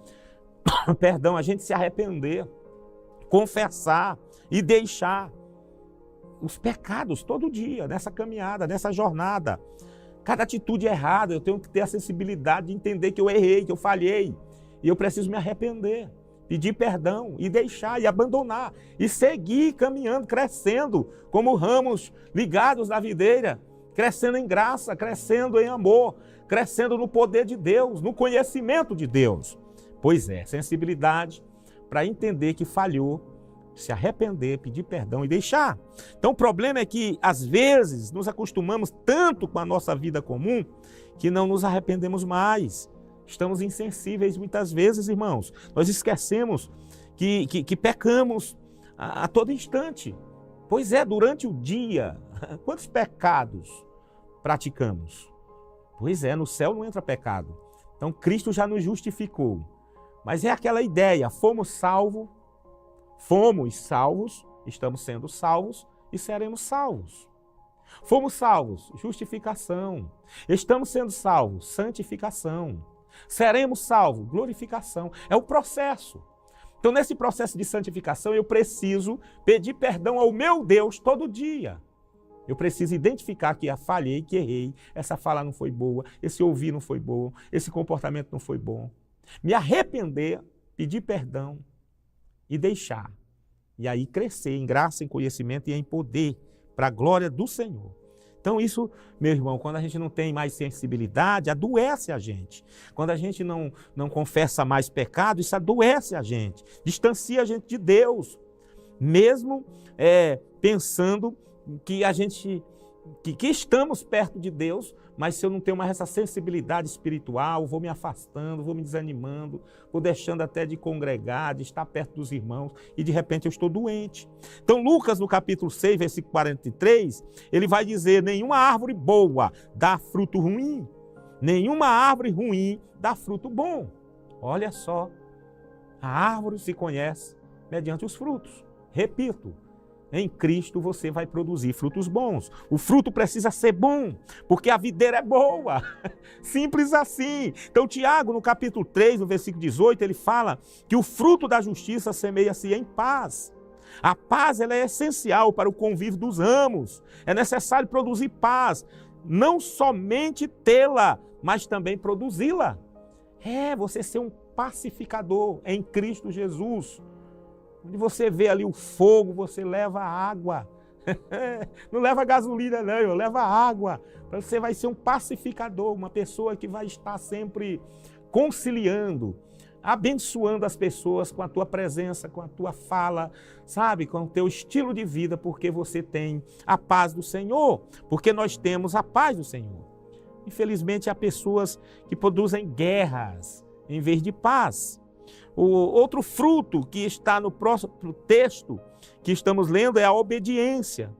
a gente se arrepender, confessar e deixar os pecados todo dia, nessa caminhada, nessa jornada. Cada atitude errada, eu tenho que ter a sensibilidade de entender que eu errei, que eu falhei. E eu preciso me arrepender, pedir perdão e deixar e abandonar. E seguir caminhando, crescendo como ramos ligados na videira, crescendo em graça, crescendo em amor, crescendo no poder de Deus, no conhecimento de Deus. Pois é, sensibilidade para entender que falhou, se arrepender, pedir perdão e deixar. Então o problema é que às vezes nos acostumamos tanto com a nossa vida comum que não nos arrependemos mais. Estamos insensíveis muitas vezes, irmãos. Nós esquecemos que pecamos a todo instante. Pois é, durante o dia, quantos pecados praticamos? Pois é, no céu não entra pecado. Então Cristo já nos justificou. Mas é aquela ideia, fomos salvos, estamos sendo salvos e seremos salvos. Fomos salvos, justificação. Estamos sendo salvos, santificação. Seremos salvos, glorificação. É o processo. Então, nesse processo de santificação, eu preciso pedir perdão ao meu Deus todo dia. Eu preciso identificar que falhei, que errei, essa fala não foi boa, esse ouvir não foi bom, esse comportamento não foi bom. Me arrepender, pedir perdão e deixar. E aí crescer em graça, em conhecimento e em poder, para a glória do Senhor. Então isso, meu irmão, quando a gente não tem mais sensibilidade, adoece a gente. Quando a gente não confessa mais pecado, isso adoece a gente, distancia a gente de Deus. mesmo pensando que a gente que estamos perto de Deus, mas se eu não tenho mais essa sensibilidade espiritual, vou me afastando, vou me desanimando, vou deixando até de congregar, de estar perto dos irmãos, e de repente eu estou doente. Então Lucas, no capítulo 6, versículo 43, ele vai dizer: nenhuma árvore boa dá fruto ruim, nenhuma árvore ruim dá fruto bom. Olha só, a árvore se conhece mediante os frutos. Repito, em Cristo você vai produzir frutos bons. O fruto precisa ser bom, porque a videira é boa. Simples assim. Então Tiago, no capítulo 3, no versículo 18, ele fala que o fruto da justiça semeia-se em paz. A paz, ela é essencial para o convívio dos ramos. É necessário produzir paz, não somente tê-la, mas também produzi-la. Você ser um pacificador em Cristo Jesus. Onde você vê ali o fogo, você leva água. Não leva gasolina não, leva água. Você vai ser um pacificador, uma pessoa que vai estar sempre conciliando, abençoando as pessoas com a tua presença, com a tua fala, sabe, com o teu estilo de vida, porque você tem a paz do Senhor, porque nós temos a paz do Senhor. Infelizmente, há pessoas que produzem guerras em vez de paz. O outro fruto que está no próximo texto que estamos lendo é a obediência.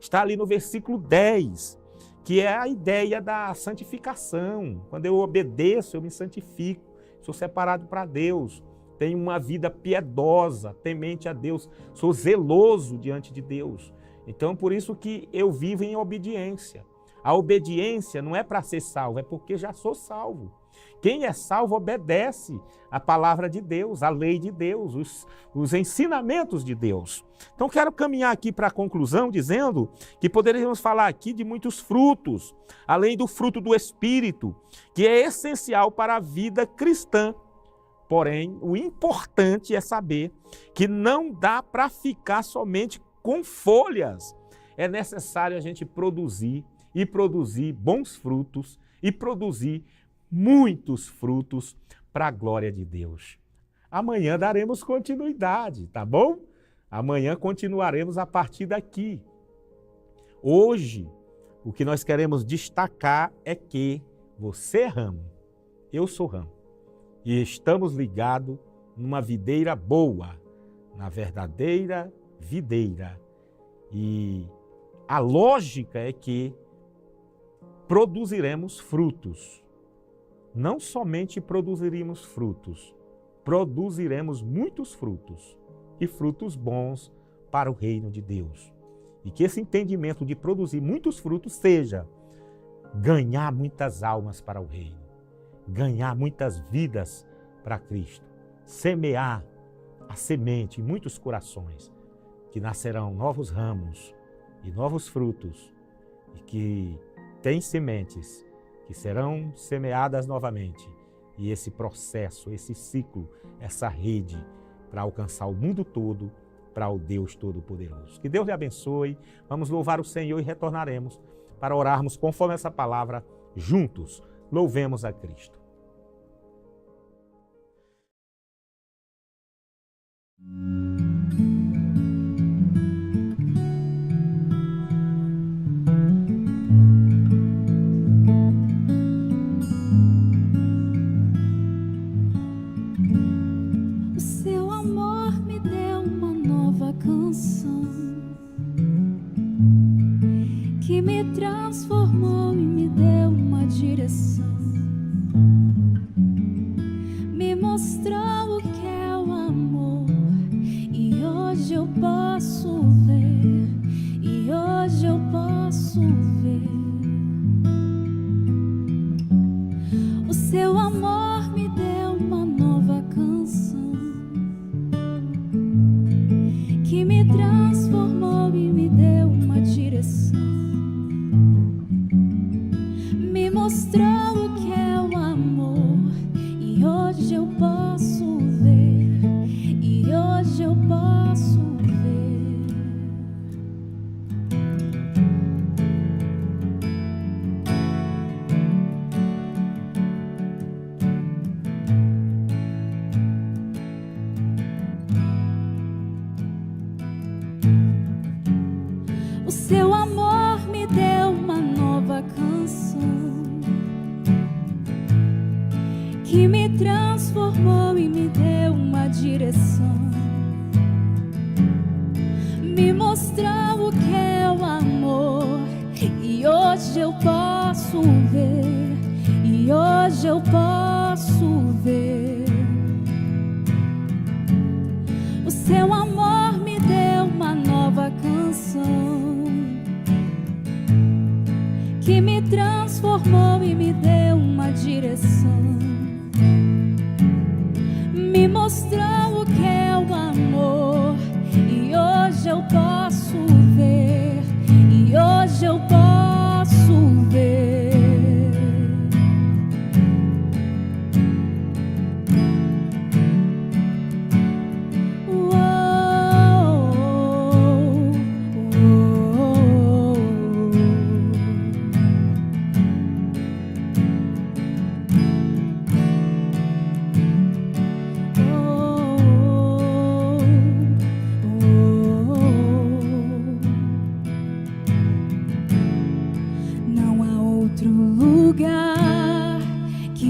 Está ali no versículo 10, que é a ideia da santificação. Quando eu obedeço, eu me santifico, sou separado para Deus, tenho uma vida piedosa, temente a Deus, sou zeloso diante de Deus. Então, por isso que eu vivo em obediência. A obediência não é para ser salvo, é porque já sou salvo. Quem é salvo obedece a palavra de Deus, a lei de Deus, os ensinamentos de Deus. Então quero caminhar aqui para a conclusão dizendo que poderíamos falar aqui de muitos frutos, além do fruto do Espírito, que é essencial para a vida cristã. Porém, o importante é saber que não dá para ficar somente com folhas. É necessário a gente produzir bons frutos e produzir muitos frutos para a glória de Deus. Amanhã daremos continuidade, tá bom? Amanhã continuaremos a partir daqui. Hoje, o que nós queremos destacar é que você é ramo, eu sou ramo, e estamos ligados numa videira boa, na verdadeira videira. E a lógica é que produziremos frutos. Não somente produziremos frutos, produziremos muitos frutos e frutos bons para o reino de Deus. E que esse entendimento de produzir muitos frutos seja ganhar muitas almas para o reino, ganhar muitas vidas para Cristo, semear a semente em muitos corações, que nascerão novos ramos e novos frutos, e que têm sementes que serão semeadas novamente. E esse processo, esse ciclo, essa rede para alcançar o mundo todo, para o Deus Todo-Poderoso. Que Deus lhe abençoe. Vamos louvar o Senhor e retornaremos para orarmos conforme essa palavra juntos. Louvemos a Cristo. Que me transformou e me deu uma direção, me mostrou o que é o amor, e hoje eu posso ver, e hoje eu posso ver. O seu amor me deu uma nova canção, que me transformou e me deu uma direção, me mostrou o que é o amor, e hoje eu posso ver, e hoje eu posso ver. O seu amor me deu uma nova canção que me transformou e me deu uma direção. Me mostrou o que é o amor e hoje eu posso ver, e hoje eu posso ver. O seu amor me deu uma nova canção que me transformou e me deu uma direção. Me mostrou o que é o amor e hoje eu posso ver, e hoje eu posso ver.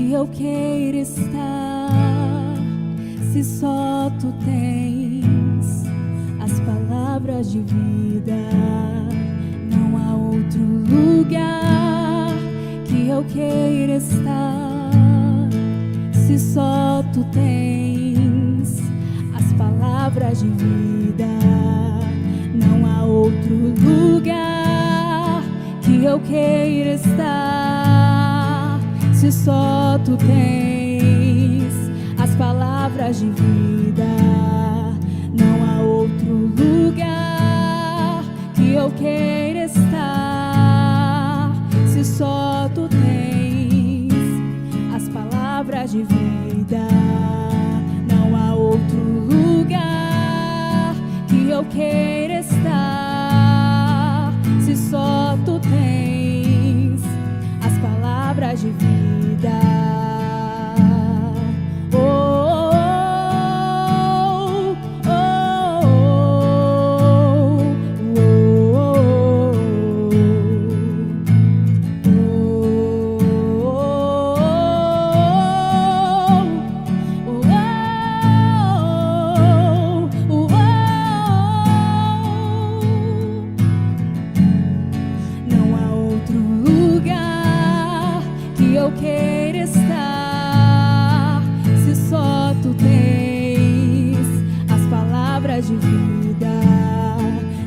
Eu queira estar, se só tu tens as palavras de vida. Não há outro lugar que eu queira estar, se só tu tens as palavras de vida. Não há outro lugar que eu queira estar, se só tu tens as palavras de vida. Não há outro lugar que eu queira estar, se só tu tens as palavras de vida. Não há outro lugar que eu queira estar, se só tu tens as palavras de vida. Eu queira estar, se só tu tens as palavras de vida.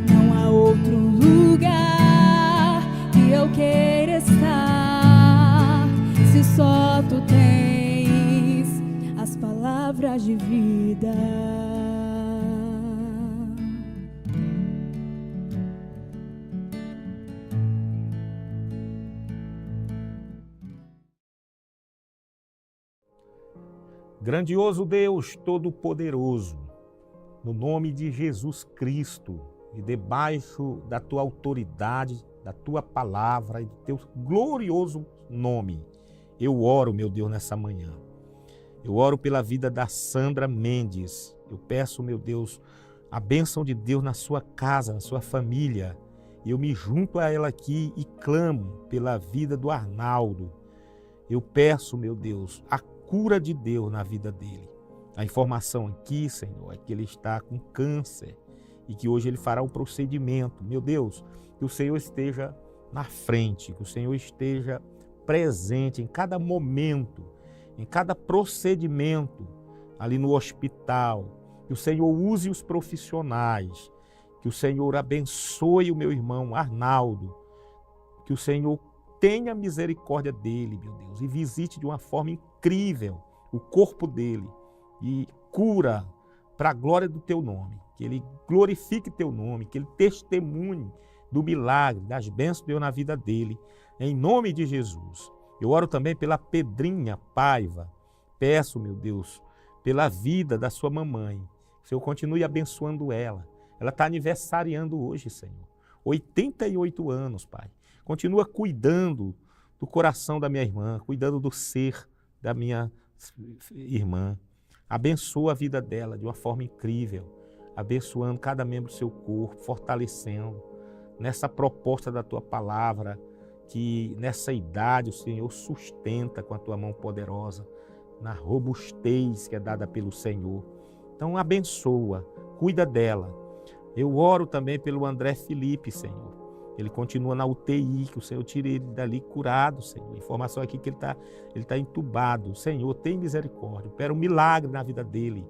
Não há outro lugar que eu queira estar, se só tu tens as palavras de vida. Grandioso Deus Todo-Poderoso, no nome de Jesus Cristo e debaixo da tua autoridade, da tua palavra e do teu glorioso nome, eu oro, meu Deus, nessa manhã. Eu oro pela vida da Sandra Mendes. Eu peço, meu Deus, a bênção de Deus na sua casa, na sua família. Eu me junto a ela aqui e clamo pela vida do Arnaldo. Eu peço, meu Deus, a cura de Deus na vida dele. A informação aqui, Senhor, é que ele está com câncer e que hoje ele fará um procedimento. Meu Deus, que o Senhor esteja na frente, que o Senhor esteja presente em cada momento, em cada procedimento ali no hospital. Que o Senhor use os profissionais, que o Senhor abençoe o meu irmão Arnaldo, que o Senhor tenha misericórdia dele, meu Deus, e visite de uma forma incrível o corpo dele e cura para a glória do teu nome, que ele glorifique teu nome, que ele testemunhe do milagre, das bênçãos de Deus na vida dele, em nome de Jesus. Eu oro também pela Pedrinha Paiva, peço, meu Deus, pela vida da sua mamãe, que o Senhor continue abençoando ela. Ela está aniversariando hoje, Senhor, 88 anos, Pai. Continua cuidando do coração da minha irmã, cuidando do ser da minha irmã. Abençoa a vida dela de uma forma incrível, abençoando cada membro do seu corpo, fortalecendo, nessa proposta da tua palavra, que nessa idade o Senhor sustenta com a tua mão poderosa, na robustez que é dada pelo Senhor. Então abençoa, cuida dela. Eu oro também pelo André Felipe, Senhor. Ele continua na UTI, que o Senhor tire ele dali curado, Senhor. Informação aqui que ele tá entubado. Senhor, tem misericórdia. Espera um milagre na vida dele.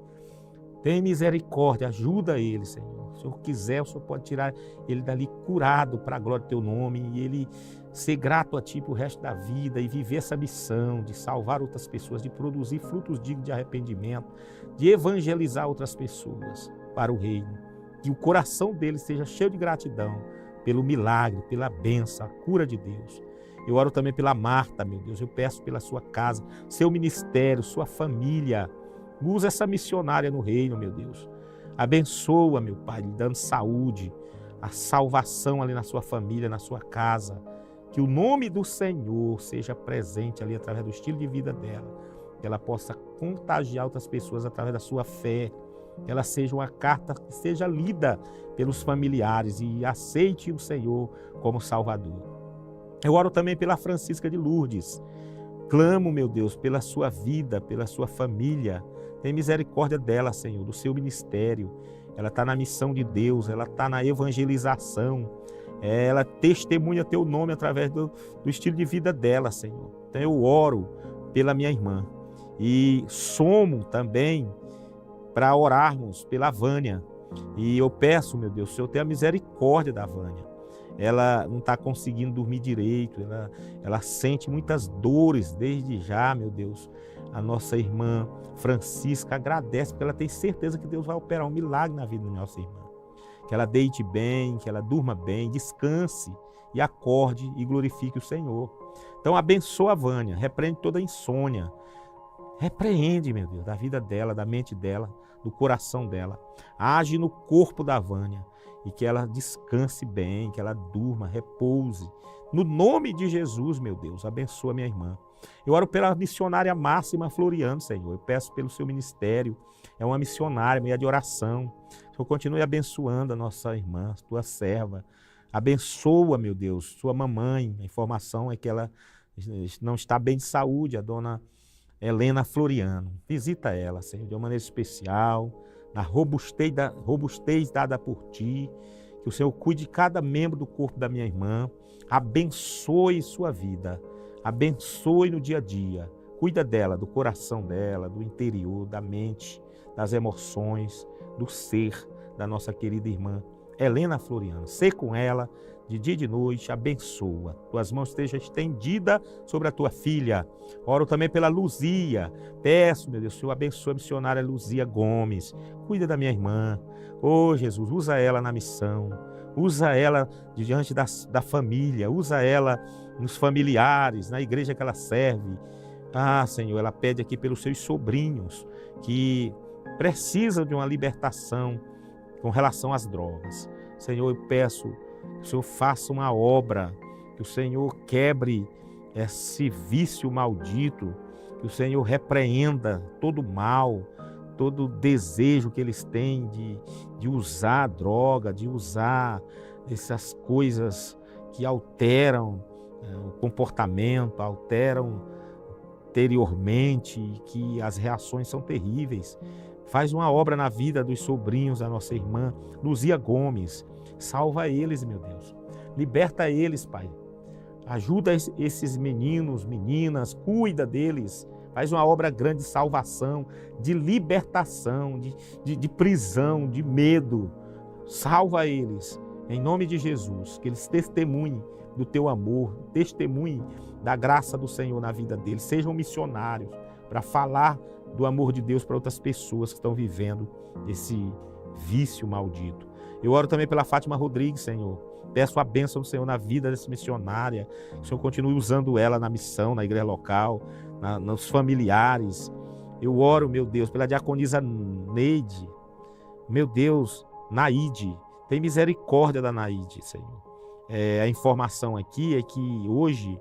Tem misericórdia, ajuda ele, Senhor. Se o Senhor quiser, o Senhor pode tirar ele dali curado para a glória do teu nome e ele ser grato a ti para o resto da vida e viver essa missão de salvar outras pessoas, de produzir frutos dignos de arrependimento, de evangelizar outras pessoas para o reino. Que o coração dele seja cheio de gratidão pelo milagre, pela bênção, a cura de Deus. Eu oro também pela Marta, meu Deus. Eu peço pela sua casa, seu ministério, sua família. Usa essa missionária no reino, meu Deus. Abençoa, meu Pai, lhe dando saúde, a salvação ali na sua família, na sua casa. Que o nome do Senhor seja presente ali através do estilo de vida dela. Que ela possa contagiar outras pessoas através da sua fé. Que ela seja uma carta que seja lida pelos familiares e aceite o Senhor como Salvador. Eu oro também pela Francisca de Lourdes. Clamo, meu Deus, pela sua vida, pela sua família. Tem misericórdia dela, Senhor, do seu ministério. Ela está na missão de Deus, ela está na evangelização. Ela testemunha teu nome através do estilo de vida dela, Senhor. Então eu oro pela minha irmã. E somo também para orarmos pela Vânia. E eu peço, meu Deus, o Senhor tenha misericórdia da Vânia. Ela não está conseguindo dormir direito, ela sente muitas dores desde já, meu Deus. A nossa irmã Francisca agradece, porque ela tem certeza que Deus vai operar um milagre na vida da nossa irmã. Que ela deite bem, que ela durma bem, descanse e acorde e glorifique o Senhor. Então abençoa a Vânia, repreende toda a insônia. Repreende, meu Deus, da vida dela, da mente dela, do coração dela. Age no corpo da Vânia e que ela descanse bem, que ela durma, repouse. No nome de Jesus, meu Deus, abençoa minha irmã. Eu oro pela missionária Márcia Floriano, Senhor. Eu peço pelo seu ministério. É uma missionária, mulher de oração. O Senhor continue abençoando a nossa irmã, tua serva. Abençoa, meu Deus, sua mamãe. A informação é que ela não está bem de saúde, a dona Helena Floriano. Visita ela, Senhor, de uma maneira especial, na robustez dada por ti, que o Senhor cuide de cada membro do corpo da minha irmã, abençoe sua vida, abençoe no dia a dia, cuida dela, do coração dela, do interior, da mente, das emoções, do ser da nossa querida irmã Helena Floriano. Sê com ela, de dia e de noite, abençoa. Tuas mãos estejam estendidas sobre a tua filha. Oro também pela Luzia. Peço, meu Deus, Senhor, abençoa a missionária Luzia Gomes. Cuida da minha irmã. Oh, Jesus, usa ela na missão. Usa ela diante da família. Usa ela nos familiares, na igreja que ela serve. Ah, Senhor, ela pede aqui pelos seus sobrinhos que precisam de uma libertação com relação às drogas. Senhor, eu peço que o Senhor faça uma obra, que o Senhor quebre esse vício maldito, que o Senhor repreenda todo mal, todo desejo que eles têm de usar droga, de usar essas coisas que alteram o comportamento, alteram interiormente, que as reações são terríveis. Faz uma obra na vida dos sobrinhos da nossa irmã Luzia Gomes. Salva eles, meu Deus. Liberta eles, Pai. Ajuda esses meninos, meninas, cuida deles. Faz uma obra grande de salvação, de libertação, de prisão, de medo. Salva eles, em nome de Jesus. Que eles testemunhem do teu amor, testemunhem da graça do Senhor na vida deles. Sejam missionários para falar do amor de Deus para outras pessoas que estão vivendo esse vício maldito. Eu oro também pela Fátima Rodrigues, Senhor. Peço a bênção do Senhor na vida dessa missionária. Que o Senhor continue usando ela na missão, na igreja local, nos familiares. Eu oro, meu Deus, pela diaconisa Neide. Meu Deus, Naide. Tem misericórdia da Naide, Senhor. A informação aqui é que hoje,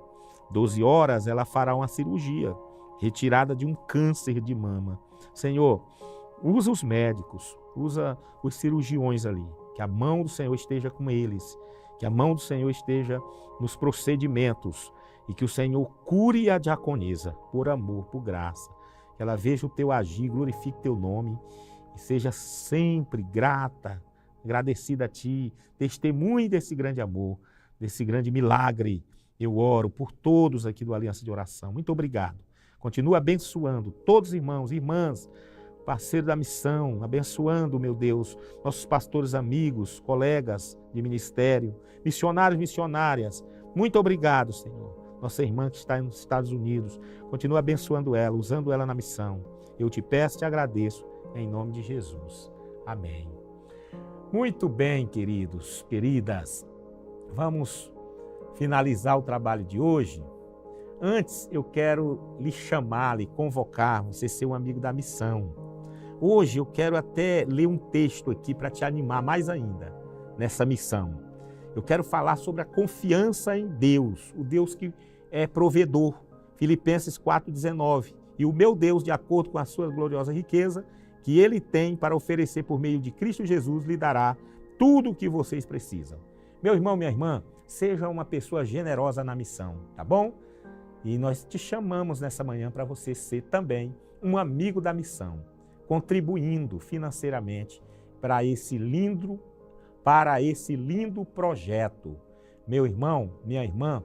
12 horas, ela fará uma cirurgia. Retirada de um câncer de mama. Senhor, usa os médicos, usa os cirurgiões ali, que a mão do Senhor esteja com eles, Que a mão do Senhor esteja nos procedimentos e que o Senhor cure a diaconisa por amor, por graça. Que ela veja o teu agir, glorifique teu nome e seja sempre grata, agradecida a ti, testemunhe desse grande amor, desse grande milagre. Eu oro por todos aqui do Aliança de Oração. Muito obrigado. Continua abençoando todos os irmãos, irmãs, parceiros da missão, abençoando, meu Deus, nossos pastores amigos, colegas de ministério, missionários, missionárias. Muito obrigado, Senhor. Nossa irmã que está nos Estados Unidos, continua abençoando ela, usando ela na missão. Eu te peço e te agradeço, em nome de Jesus. Amém. Muito bem, queridos, queridas. Vamos finalizar o trabalho de hoje. Antes, eu quero lhe chamar, lhe convocar, você ser um amigo da missão. Hoje eu quero até ler um texto aqui para te animar mais ainda nessa missão. Eu quero falar sobre a confiança em Deus, o Deus que é provedor. Filipenses 4,19. E o meu Deus, de acordo com a sua gloriosa riqueza, que Ele tem para oferecer por meio de Cristo Jesus, lhe dará tudo o que vocês precisam. Meu irmão, minha irmã, seja uma pessoa generosa na missão, tá bom? E nós te chamamos nessa manhã para você ser também um amigo da missão, contribuindo financeiramente para esse lindo projeto. Meu irmão, minha irmã,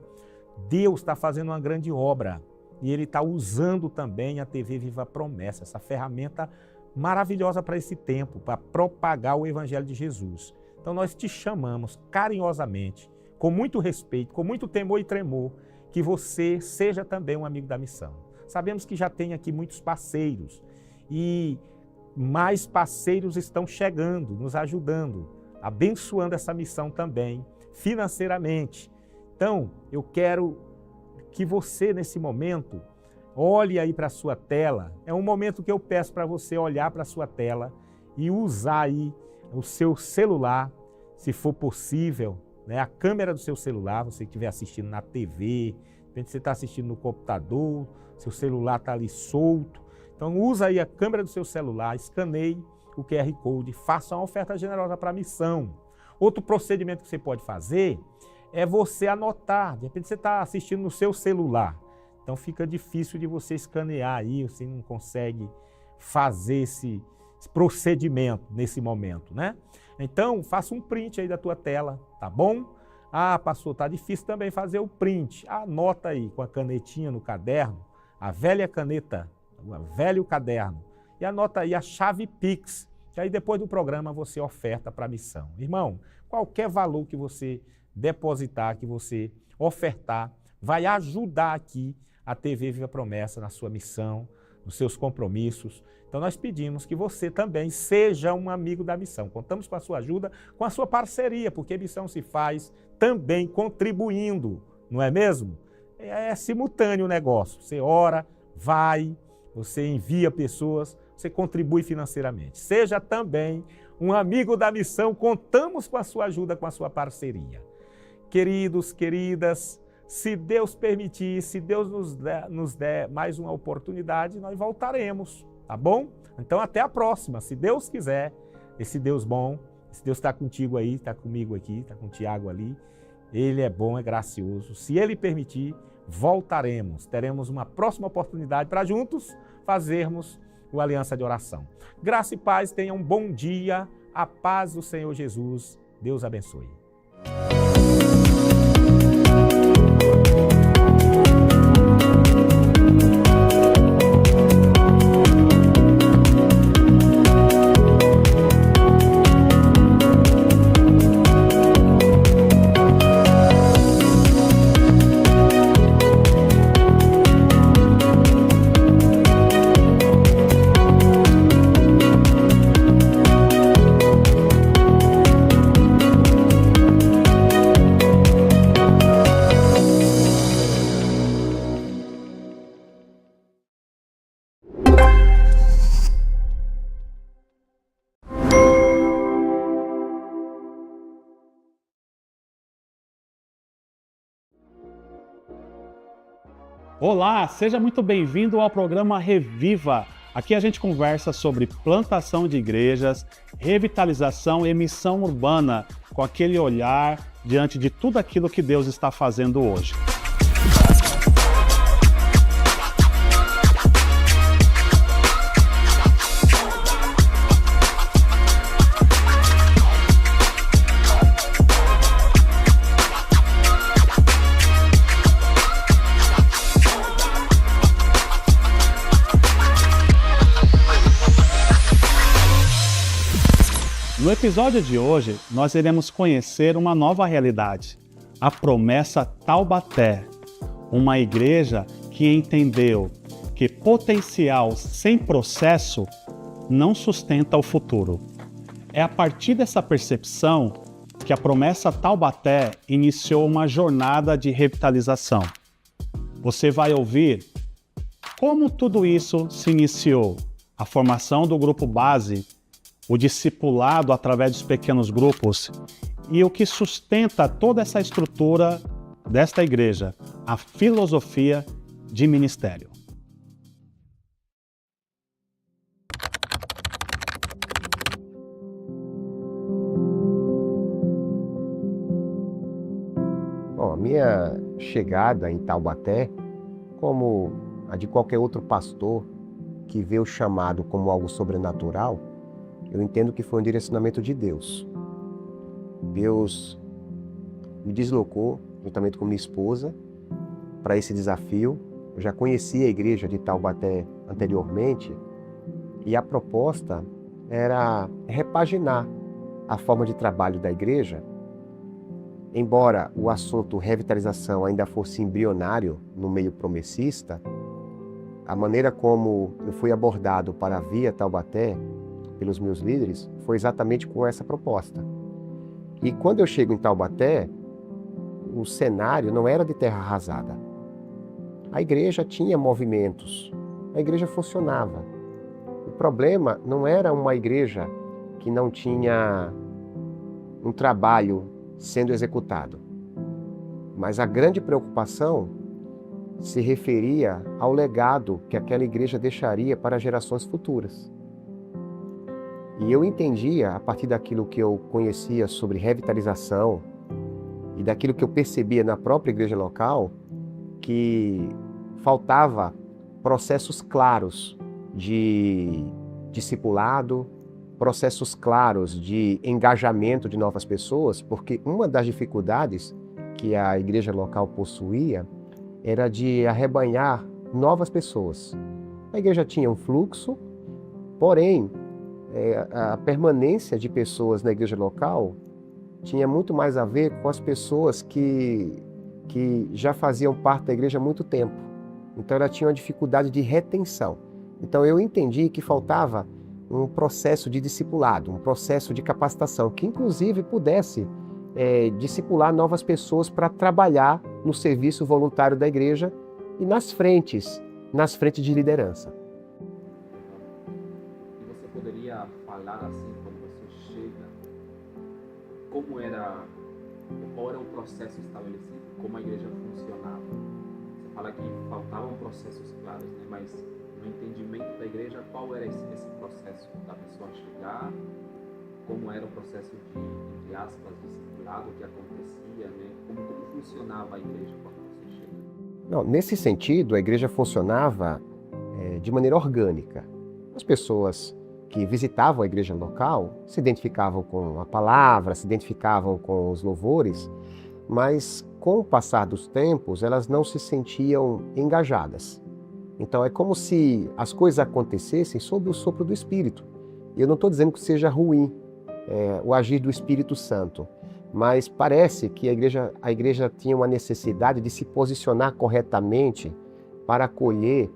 Deus está fazendo uma grande obra e Ele está usando também a TV Viva Promessa, essa ferramenta maravilhosa para esse tempo, para propagar o Evangelho de Jesus. Então nós te chamamos carinhosamente, com muito respeito, com muito temor e tremor, que você seja também um amigo da missão. Sabemos que já tem aqui muitos parceiros e mais parceiros estão chegando, nos ajudando, abençoando essa missão também, financeiramente. Então, eu quero que você, nesse momento, olhe aí para a sua tela. É um momento que eu peço para você olhar para a sua tela e usar aí o seu celular, se for possível, né? A câmera do seu celular, você que estiver assistindo na TV, de repente você está assistindo no computador, seu celular está ali solto. Então usa aí a câmera do seu celular, escaneie o QR Code, faça uma oferta generosa para a missão. Outro procedimento que você pode fazer é você anotar. De repente você está assistindo no seu celular, então fica difícil de você escanear aí, você não consegue fazer esse procedimento nesse momento, né? Então, faça um print aí da tua tela, tá bom? Ah, pastor, tá difícil também fazer o print. Anota aí com a canetinha no caderno, a velha caneta, o velho caderno, e anota aí a chave Pix, que aí depois do programa você oferta para a missão. Irmão, qualquer valor que você depositar, que você ofertar, vai ajudar aqui a TV Viva Promessa na sua missão, nos seus compromissos. Então nós pedimos que você também seja um amigo da missão. Contamos com a sua ajuda, com a sua parceria, porque a missão se faz também contribuindo, não é mesmo? É simultâneo o negócio. Você ora, vai, você envia pessoas, você contribui financeiramente. Seja também um amigo da missão, contamos com a sua ajuda, com a sua parceria. Queridos, queridas, se Deus permitir, se Deus nos der mais uma oportunidade, nós voltaremos, tá bom? Então até a próxima, se Deus quiser, esse Deus bom, esse Deus está contigo aí, está comigo aqui, está com o Tiago ali, Ele é bom, é gracioso. Se Ele permitir, voltaremos, teremos uma próxima oportunidade para juntos fazermos o Aliança de Oração. Graça e paz, tenha um bom dia, a paz do Senhor Jesus, Deus abençoe. Olá, seja muito bem-vindo ao programa Reviva. Aqui a gente conversa sobre plantação de igrejas, revitalização e missão urbana. com aquele olhar diante de tudo aquilo que Deus está fazendo hoje. No episódio de hoje, nós iremos conhecer uma nova realidade, a Promessa Taubaté, uma igreja que entendeu que potencial sem processo não sustenta o futuro. É a partir dessa percepção que a Promessa Taubaté iniciou uma jornada de revitalização. Você vai ouvir como tudo isso se iniciou, a formação do grupo base, o discipulado através dos pequenos grupos e o que sustenta toda essa estrutura desta igreja, a filosofia de ministério. Bom, a minha chegada em Taubaté, como a de qualquer outro pastor que vê o chamado como algo sobrenatural, eu entendo que foi um direcionamento de Deus. Deus me deslocou, juntamente com minha esposa, para esse desafio. Eu já conhecia a igreja de Taubaté anteriormente e a proposta era repaginar a forma de trabalho da igreja. Embora o assunto revitalização ainda fosse embrionário no meio promessista, a maneira como eu fui abordado para a Via Taubaté pelos meus líderes foi exatamente com essa proposta. E quando eu chego em Taubaté, o cenário não era de terra arrasada. A igreja tinha movimentos, a igreja funcionava. O problema não era uma igreja que não tinha um trabalho sendo executado, mas a grande preocupação se referia ao legado que aquela igreja deixaria para gerações futuras. E eu entendia, a partir daquilo que eu conhecia sobre revitalização e daquilo que eu percebia na própria igreja local, que faltava processos claros de discipulado, processos claros de engajamento de novas pessoas, porque uma das dificuldades que a igreja local possuía era de arrebanhar novas pessoas. A igreja tinha um fluxo, porém, a permanência de pessoas na igreja local tinha muito mais a ver com as pessoas que já faziam parte da igreja há muito tempo. Então ela tinha uma dificuldade de retenção. Então eu entendi que faltava um processo de discipulado, um processo de capacitação, que inclusive pudesse discipular novas pessoas para trabalhar no serviço voluntário da igreja e nas frentes de liderança. Poderia falar assim, quando você chega, qual era o processo estabelecido, como a igreja funcionava? Você fala que faltavam processos claros, né? Mas no entendimento da igreja, qual era esse processo da pessoa chegar, como era o processo de, entre aspas, discipulado, o que acontecia, né? Como funcionava a igreja quando você chega? Não, nesse sentido, a igreja funcionava de maneira orgânica. As pessoas que visitavam a igreja local se identificavam com a palavra, se identificavam com os louvores, mas com o passar dos tempos elas não se sentiam engajadas. Então é como se as coisas acontecessem sob o sopro do Espírito. Eu não estou dizendo que seja ruim o agir do Espírito Santo, mas parece que a igreja tinha uma necessidade de se posicionar corretamente para colher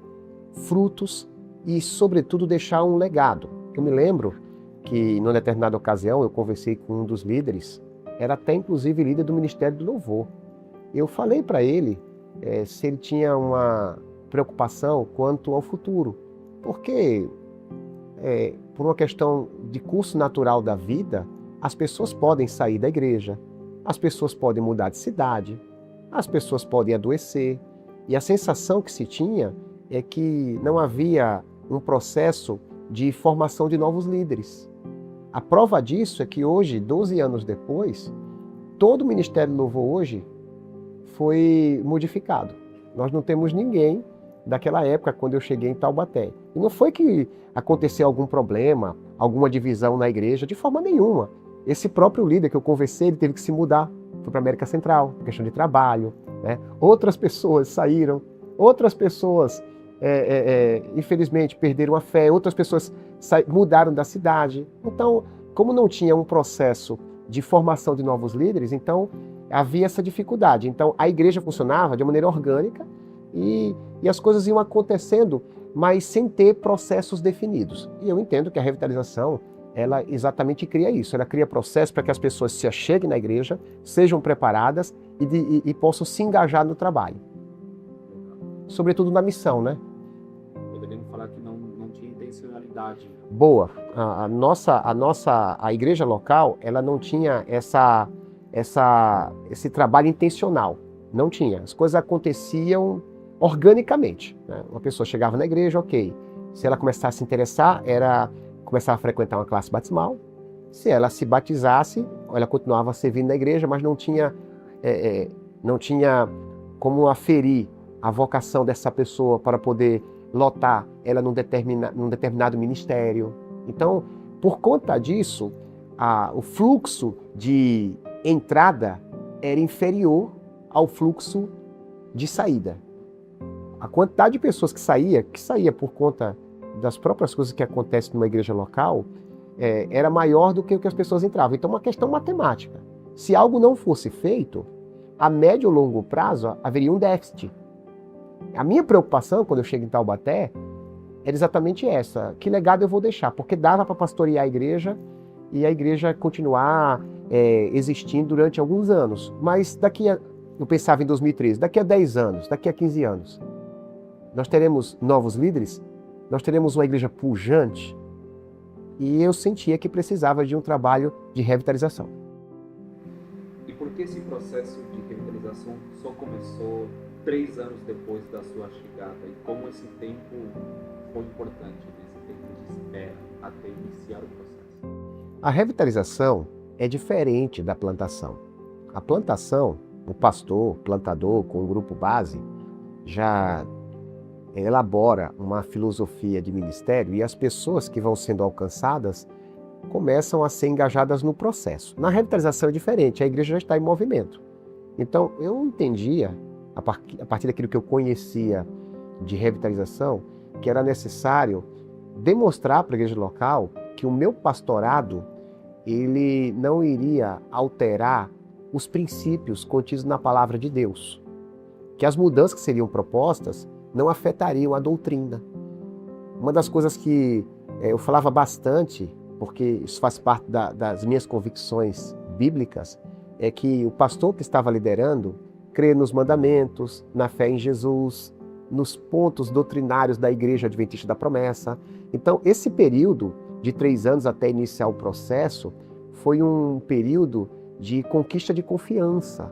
frutos e, sobretudo, deixar um legado. Eu me lembro que, numa determinada ocasião, eu conversei com um dos líderes, era até inclusive líder do Ministério do Louvor. Eu falei para ele se ele tinha uma preocupação quanto ao futuro, porque por uma questão de curso natural da vida, as pessoas podem sair da igreja, as pessoas podem mudar de cidade, as pessoas podem adoecer, e a sensação que se tinha é que não havia um processo de formação de novos líderes. A prova disso é que hoje, 12 anos depois, todo o Ministério do Louvor hoje foi modificado. Nós não temos ninguém daquela época, quando eu cheguei em Taubaté. E não foi que aconteceu algum problema, alguma divisão na igreja, de forma nenhuma. Esse próprio líder que eu conversei, ele teve que se mudar, foi para a América Central, por questão de trabalho, né? Outras pessoas saíram, outras pessoas, infelizmente, perderam a fé, outras pessoas mudaram da cidade. Então, como não tinha um processo de formação de novos líderes, então havia essa dificuldade. Então, a igreja funcionava de maneira orgânica e as coisas iam acontecendo, mas sem ter processos definidos. E eu entendo que a revitalização, ela exatamente cria isso. Ela cria processos para que as pessoas se acheguem na igreja, sejam preparadas e possam se engajar no trabalho. Sobretudo na missão, né? Poderíamos falar que não tinha intencionalidade. Boa. A igreja local, ela não tinha esse trabalho intencional. Não tinha. As coisas aconteciam organicamente, né? Uma pessoa chegava na igreja, ok. Se ela começasse a se interessar, era começar a frequentar uma classe batismal. Se ela se batizasse, ela continuava servindo na igreja, mas não tinha como aferir a vocação dessa pessoa para poder lotar ela num determinado ministério. Então, por conta disso, o fluxo de entrada era inferior ao fluxo de saída. A quantidade de pessoas que saía por conta das próprias coisas que acontecem numa igreja local, era maior do que o que as pessoas entravam. Então, é uma questão matemática. Se algo não fosse feito, a médio ou longo prazo haveria um déficit. A minha preocupação, quando eu chego em Taubaté, era exatamente essa. Que legado eu vou deixar? Porque dava para pastorear a igreja e a igreja continuar existindo durante alguns anos. Mas eu pensava em 2013, daqui a 10 anos, daqui a 15 anos, nós teremos novos líderes, nós teremos uma igreja pujante, e eu sentia que precisava de um trabalho de revitalização. E por que esse processo de revitalização só começou 3 anos depois da sua chegada? E como esse tempo foi importante, nesse tempo de espera, até iniciar o processo? A revitalização é diferente da plantação. A plantação, o pastor, plantador, com o grupo base, já elabora uma filosofia de ministério e as pessoas que vão sendo alcançadas começam a ser engajadas no processo. Na revitalização é diferente, a igreja já está em movimento. Então, eu entendia, a partir daquilo que eu conhecia de revitalização, que era necessário demonstrar para a igreja local que o meu pastorado, ele não iria alterar os princípios contidos na palavra de Deus. Que as mudanças que seriam propostas não afetariam a doutrina. Uma das coisas que eu falava bastante, porque isso faz parte das minhas convicções bíblicas, é que o pastor que estava liderando crê nos mandamentos, na fé em Jesus, nos pontos doutrinários da Igreja Adventista da Promessa. Então, esse período de 3 anos até iniciar o processo foi um período de conquista de confiança.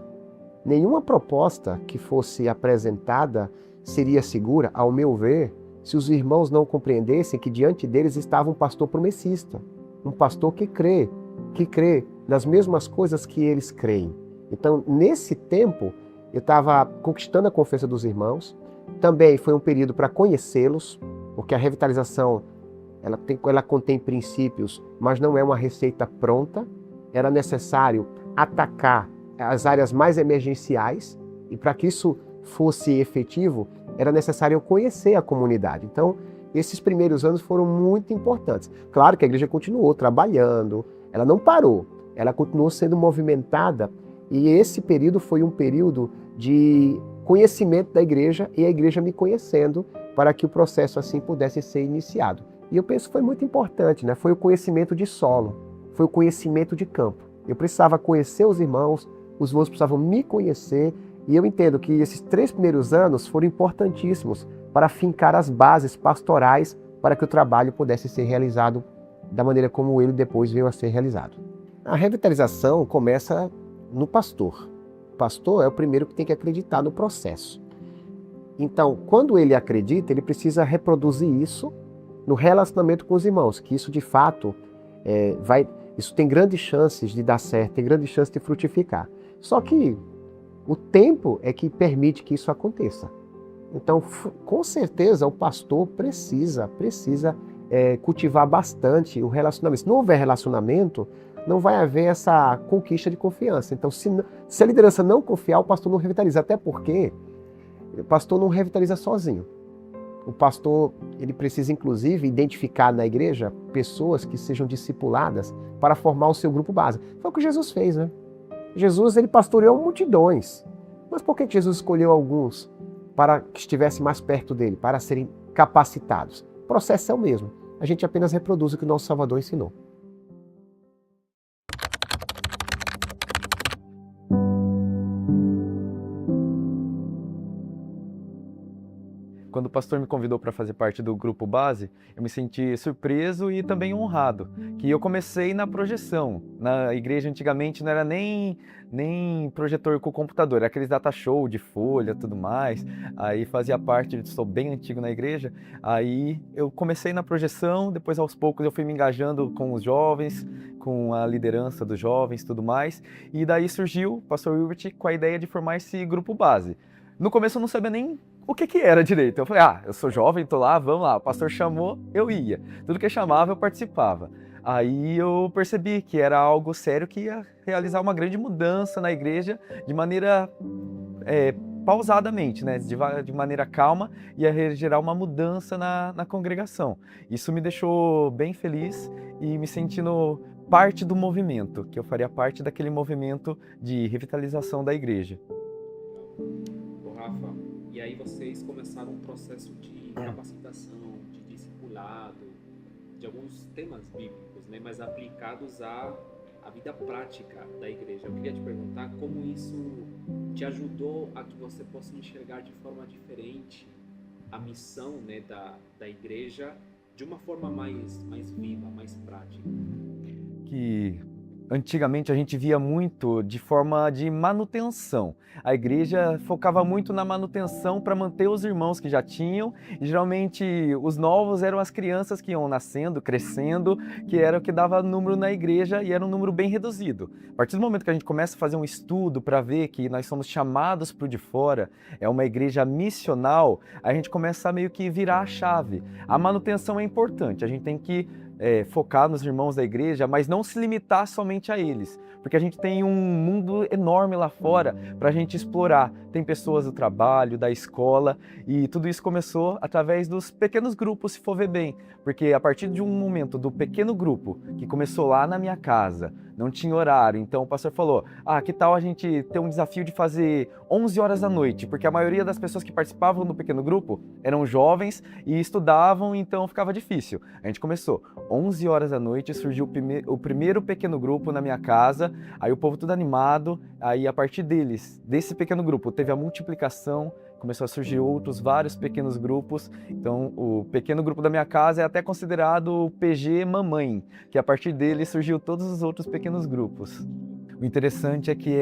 Nenhuma proposta que fosse apresentada seria segura, ao meu ver, se os irmãos não compreendessem que diante deles estava um pastor promessista, um pastor que crê nas mesmas coisas que eles creem. Então, nesse tempo, eu estava conquistando a confiança dos irmãos. Também foi um período para conhecê-los, porque a revitalização ela contém princípios, mas não é uma receita pronta. Era necessário atacar as áreas mais emergenciais, e para que isso fosse efetivo, era necessário eu conhecer a comunidade. Então, esses primeiros anos foram muito importantes. Claro que a igreja continuou trabalhando, ela não parou, ela continuou sendo movimentada, e esse período foi um período de conhecimento da igreja e a igreja me conhecendo para que o processo assim pudesse ser iniciado. E eu penso que foi muito importante, né? Foi o conhecimento de solo, foi o conhecimento de campo. Eu precisava conhecer os irmãos precisavam me conhecer, e eu entendo que esses 3 primeiros anos foram importantíssimos para fincar as bases pastorais para que o trabalho pudesse ser realizado da maneira como ele depois veio a ser realizado. A revitalização começa no pastor. O pastor é o primeiro que tem que acreditar no processo. Então, quando ele acredita, ele precisa reproduzir isso no relacionamento com os irmãos, que isso de fato isso tem grandes chances de dar certo, tem grandes chances de frutificar. Só que o tempo é que permite que isso aconteça. Então, com certeza, o pastor precisa cultivar bastante o relacionamento. Se não houver relacionamento, não vai haver essa conquista de confiança. Então, se a liderança não confiar, o pastor não revitaliza. Até porque o pastor não revitaliza sozinho. O pastor, ele precisa, inclusive, identificar na igreja pessoas que sejam discipuladas para formar o seu grupo base. Foi o que Jesus fez, né? Jesus, ele pastoreou multidões. Mas por que Jesus escolheu alguns para que estivessem mais perto dele, para serem capacitados? O processo é o mesmo. A gente apenas reproduz o que o nosso Salvador ensinou. Quando o pastor me convidou para fazer parte do grupo base, eu me senti surpreso e também honrado, que eu comecei na projeção. Na igreja antigamente não era nem projetor com computador, era aqueles data show de folha, tudo mais. Aí fazia parte, sou bem antigo na igreja, aí eu comecei na projeção, depois aos poucos eu fui me engajando com os jovens, com a liderança dos jovens, tudo mais. E daí surgiu o pastor Wilbert com a ideia de formar esse grupo base. No começo eu não sabia nem o que era direito. Eu falei, eu sou jovem, tô lá, vamos lá. O pastor chamou, eu ia. Tudo que chamava, eu participava. Aí eu percebi que era algo sério que ia realizar uma grande mudança na igreja de maneira pausadamente, né? De maneira calma, ia gerar uma mudança na congregação. Isso me deixou bem feliz e me sentindo parte do movimento, que eu faria parte daquele movimento de revitalização da igreja. Rafa, e aí vocês começaram um processo de capacitação, de discipulado, de alguns temas bíblicos, né, mas aplicados à vida prática da igreja. Eu queria te perguntar como isso te ajudou a que você possa enxergar de forma diferente a missão, né, da igreja de uma forma mais viva, mais prática. Que antigamente a gente via muito de forma de manutenção. A igreja focava muito na manutenção para manter os irmãos que já tinham, e geralmente os novos eram as crianças que iam nascendo, crescendo, que era o que dava número na igreja e era um número bem reduzido. A partir do momento que a gente começa a fazer um estudo para ver que nós somos chamados para o de fora, é uma igreja missional, a gente começa a meio que virar a chave. A manutenção é importante, a gente tem que focar nos irmãos da igreja, mas não se limitar somente a eles, porque a gente tem um mundo enorme lá fora para a gente explorar. Tem pessoas do trabalho, da escola, e tudo isso começou através dos pequenos grupos, se for ver bem, porque a partir de um momento do pequeno grupo, que começou lá na minha casa, não tinha horário, então o pastor falou, que tal a gente ter um desafio de fazer 11 horas da noite, porque a maioria das pessoas que participavam do pequeno grupo eram jovens e estudavam, então ficava difícil. A gente começou 11 horas da noite, surgiu o primeiro pequeno grupo na minha casa, aí o povo tudo animado, aí a partir desse pequeno grupo, teve a multiplicação, começou a surgir vários pequenos grupos. Então, o pequeno grupo da minha casa é até considerado o PG Mamãe, que a partir dele surgiu todos os outros pequenos grupos. O interessante é que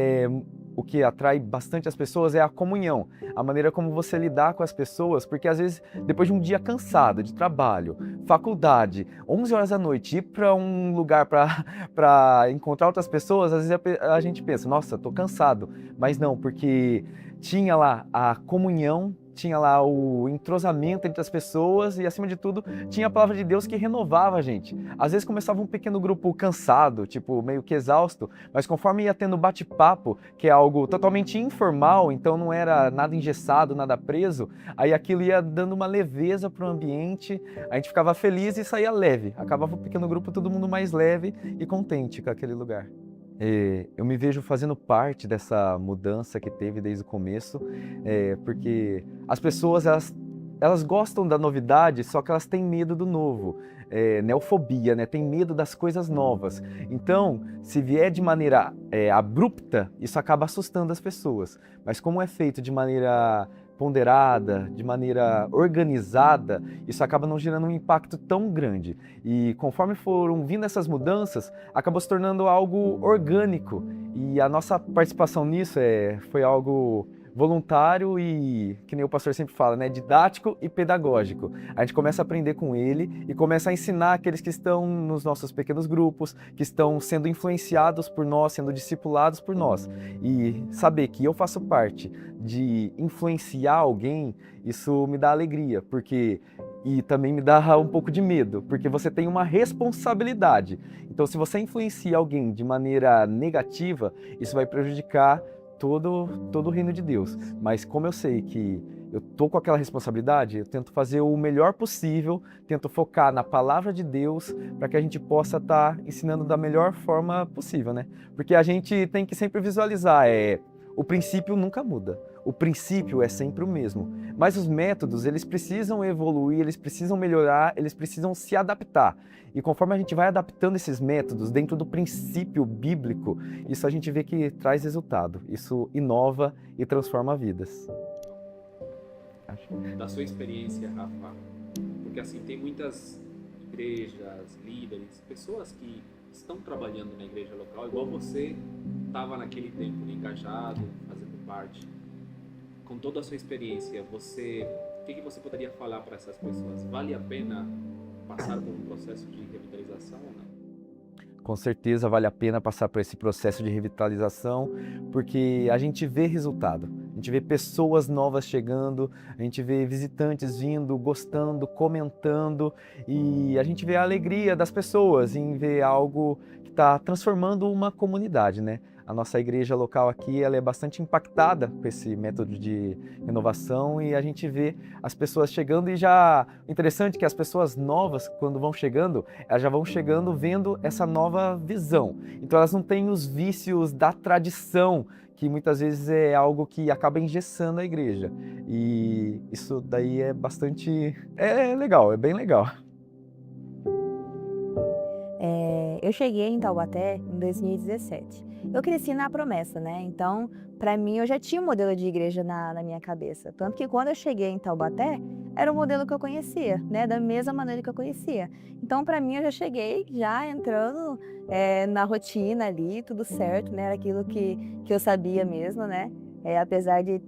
o que atrai bastante as pessoas é a comunhão, a maneira como você lidar com as pessoas, porque às vezes, depois de um dia cansado de trabalho, faculdade, 11 horas da noite, ir para um lugar para encontrar outras pessoas, às vezes a gente pensa, nossa, estou cansado, mas não, porque tinha lá a comunhão, tinha lá o entrosamento entre as pessoas e, acima de tudo, tinha a palavra de Deus que renovava a gente. Às vezes começava um pequeno grupo cansado, tipo, meio que exausto, mas conforme ia tendo bate-papo, que é algo totalmente informal, então não era nada engessado, nada preso, aí aquilo ia dando uma leveza para o ambiente, a gente ficava feliz e saía leve. Acabava o pequeno grupo, todo mundo mais leve e contente com aquele lugar. Eu me vejo fazendo parte dessa mudança que teve desde o começo, porque as pessoas elas gostam da novidade, só que elas têm medo do novo, neofobia, né? Tem medo das coisas novas. Então, se vier de maneira abrupta, isso acaba assustando as pessoas. Mas como é feito de maneira ponderada, de maneira organizada, isso acaba não gerando um impacto tão grande. E conforme foram vindo essas mudanças, acabou se tornando algo orgânico. E a nossa participação nisso foi algo voluntário e, que nem o pastor sempre fala, né, didático e pedagógico. A gente começa a aprender com ele e começa a ensinar aqueles que estão nos nossos pequenos grupos, que estão sendo influenciados por nós, sendo discipulados por nós. E saber que eu faço parte de influenciar alguém, isso me dá alegria, porque e também me dá um pouco de medo, porque você tem uma responsabilidade. Então, se você influencia alguém de maneira negativa, isso vai prejudicar todo o reino de Deus. Mas como eu sei que eu tô com aquela responsabilidade, eu tento fazer o melhor possível, tento focar na palavra de Deus para que a gente possa estar ensinando da melhor forma possível, né? Porque a gente tem que sempre visualizar, o princípio nunca muda. O princípio é sempre o mesmo, mas os métodos, eles precisam evoluir, eles precisam melhorar, eles precisam se adaptar. E conforme a gente vai adaptando esses métodos dentro do princípio bíblico, isso a gente vê que traz resultado, isso inova e transforma vidas. Da sua experiência, Rafa, porque assim, tem muitas igrejas, líderes, pessoas que estão trabalhando na igreja local, igual você estava naquele tempo engajado, fazendo parte. Com toda a sua experiência, o que você poderia falar para essas pessoas? Vale a pena passar por um processo de revitalização ou não? Com certeza vale a pena passar por esse processo de revitalização, porque a gente vê resultado, a gente vê pessoas novas chegando, a gente vê visitantes vindo, gostando, comentando, e a gente vê a alegria das pessoas em ver algo que está transformando uma comunidade, né? A nossa igreja local aqui, ela é bastante impactada com esse método de renovação e a gente vê as pessoas chegando e já... Interessante que as pessoas novas, quando vão chegando, elas já vão chegando vendo essa nova visão. Então elas não têm os vícios da tradição, que muitas vezes é algo que acaba engessando a igreja. E isso daí é bastante... é legal, é bem legal. Eu cheguei em Taubaté em 2017. Eu cresci na promessa, né? Então, para mim, eu já tinha um modelo de igreja na minha cabeça. Tanto que quando eu cheguei em Taubaté, era o modelo que eu conhecia, né? Da mesma maneira que eu conhecia. Então, para mim, eu já cheguei já entrando na rotina ali, tudo certo, né? Era aquilo que eu sabia mesmo, né? Apesar de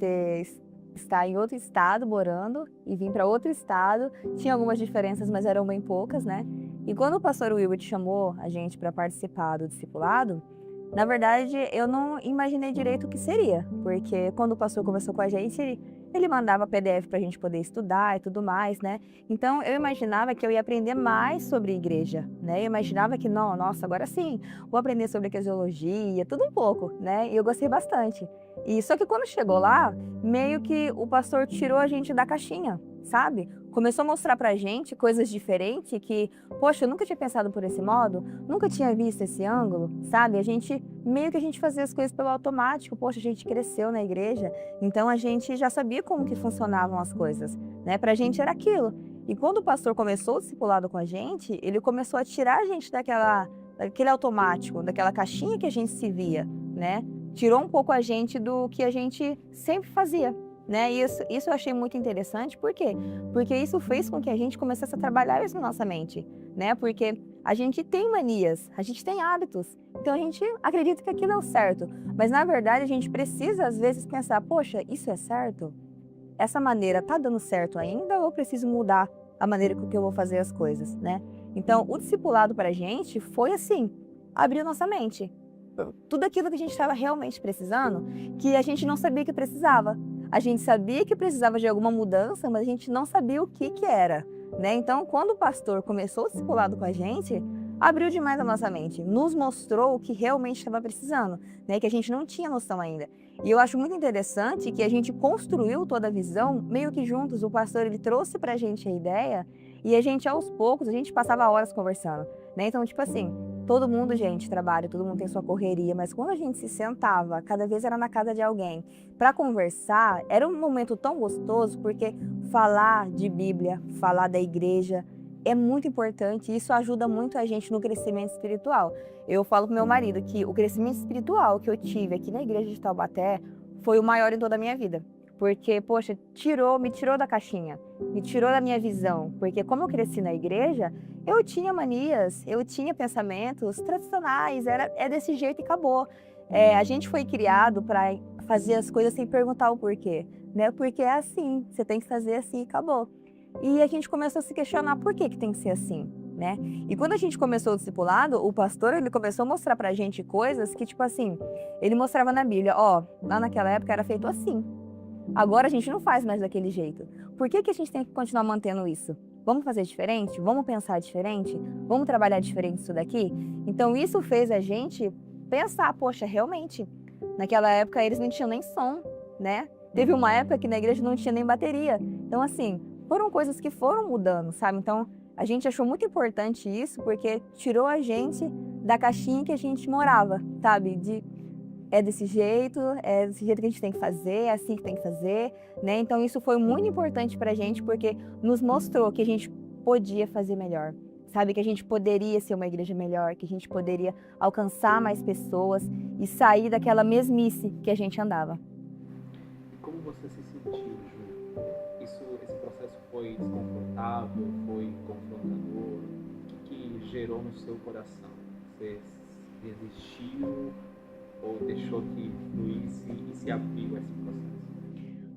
estar em outro estado morando e vir para outro estado, tinha algumas diferenças, mas eram bem poucas, né? E quando o pastor Wilbert chamou a gente para participar do discipulado, na verdade, eu não imaginei direito o que seria, porque quando o pastor conversou com a gente, ele mandava PDF para a gente poder estudar e tudo mais, né? Então, eu imaginava que eu ia aprender mais sobre igreja, né? Eu imaginava que, não, nossa, agora sim, vou aprender sobre eclesiologia, tudo um pouco, né? E eu gostei bastante. E só que quando chegou lá, meio que o pastor tirou a gente da caixinha, sabe? Começou a mostrar pra gente coisas diferentes que, poxa, eu nunca tinha pensado por esse modo, nunca tinha visto esse ângulo, sabe? Meio que a gente fazia as coisas pelo automático, poxa, a gente cresceu na igreja, então a gente já sabia como que funcionavam as coisas, né? Pra gente era aquilo. E quando o pastor começou o discipulado com a gente, ele começou a tirar a gente daquele automático, daquela caixinha que a gente se via, né? Tirou um pouco a gente do que a gente sempre fazia. Né? Isso eu achei muito interessante, por quê? Porque isso fez com que a gente começasse a trabalhar isso na nossa mente, né? Porque a gente tem manias, a gente tem hábitos, então a gente acredita que aquilo é o certo, mas na verdade a gente precisa às vezes pensar, poxa, isso é certo? Essa maneira tá dando certo ainda ou eu preciso mudar a maneira com que eu vou fazer as coisas, né? Então o discipulado para a gente foi assim, abrir nossa mente, tudo aquilo que a gente estava realmente precisando, que a gente não sabia que precisava. A gente sabia que precisava de alguma mudança, mas a gente não sabia o que era, né? Então, quando o pastor começou o discipulado com a gente, abriu demais a nossa mente, nos mostrou o que realmente estava precisando, né? Que a gente não tinha noção ainda. E eu acho muito interessante que a gente construiu toda a visão meio que juntos. O pastor, ele trouxe pra gente a ideia e a gente, aos poucos, a gente passava horas conversando, né? Então, tipo assim, todo mundo, gente, trabalha, todo mundo tem sua correria, mas quando a gente se sentava, cada vez era na casa de alguém, para conversar, era um momento tão gostoso, porque falar de Bíblia, falar da igreja, é muito importante e isso ajuda muito a gente no crescimento espiritual. Eu falo pro meu marido que o crescimento espiritual que eu tive aqui na igreja de Taubaté foi o maior em toda a minha vida. Porque, poxa, me tirou da caixinha, me tirou da minha visão. Porque como eu cresci na igreja, eu tinha manias, eu tinha pensamentos tradicionais, é desse jeito e acabou. A gente foi criado para fazer as coisas sem perguntar o porquê, né? Porque é assim, você tem que fazer assim e acabou. E a gente começou a se questionar por que tem que ser assim, né? E quando a gente começou o discipulado, o pastor, ele começou a mostrar pra gente coisas que, tipo assim, ele mostrava na Bíblia, ó, lá naquela época era feito assim. Agora a gente não faz mais daquele jeito. Por que a gente tem que continuar mantendo isso? Vamos fazer diferente? Vamos pensar diferente? Vamos trabalhar diferente isso daqui? Então isso fez a gente pensar, poxa, realmente, naquela época eles não tinham nem som, né? Teve uma época que na igreja não tinha nem bateria. Então, assim, foram coisas que foram mudando, sabe? Então, a gente achou muito importante isso porque tirou a gente da caixinha que a gente morava, sabe? É desse jeito que a gente tem que fazer, é assim que tem que fazer, né? Então, isso foi muito importante pra gente porque nos mostrou que a gente podia fazer melhor, sabe? Que a gente poderia ser uma igreja melhor, que a gente poderia alcançar mais pessoas e sair daquela mesmice que a gente andava. E como você se sentiu, Ju? Esse processo foi desconfortável, foi confrontador? O que gerou no seu coração? Você resistiu ou deixou que fluísse e se abriu a esse processo?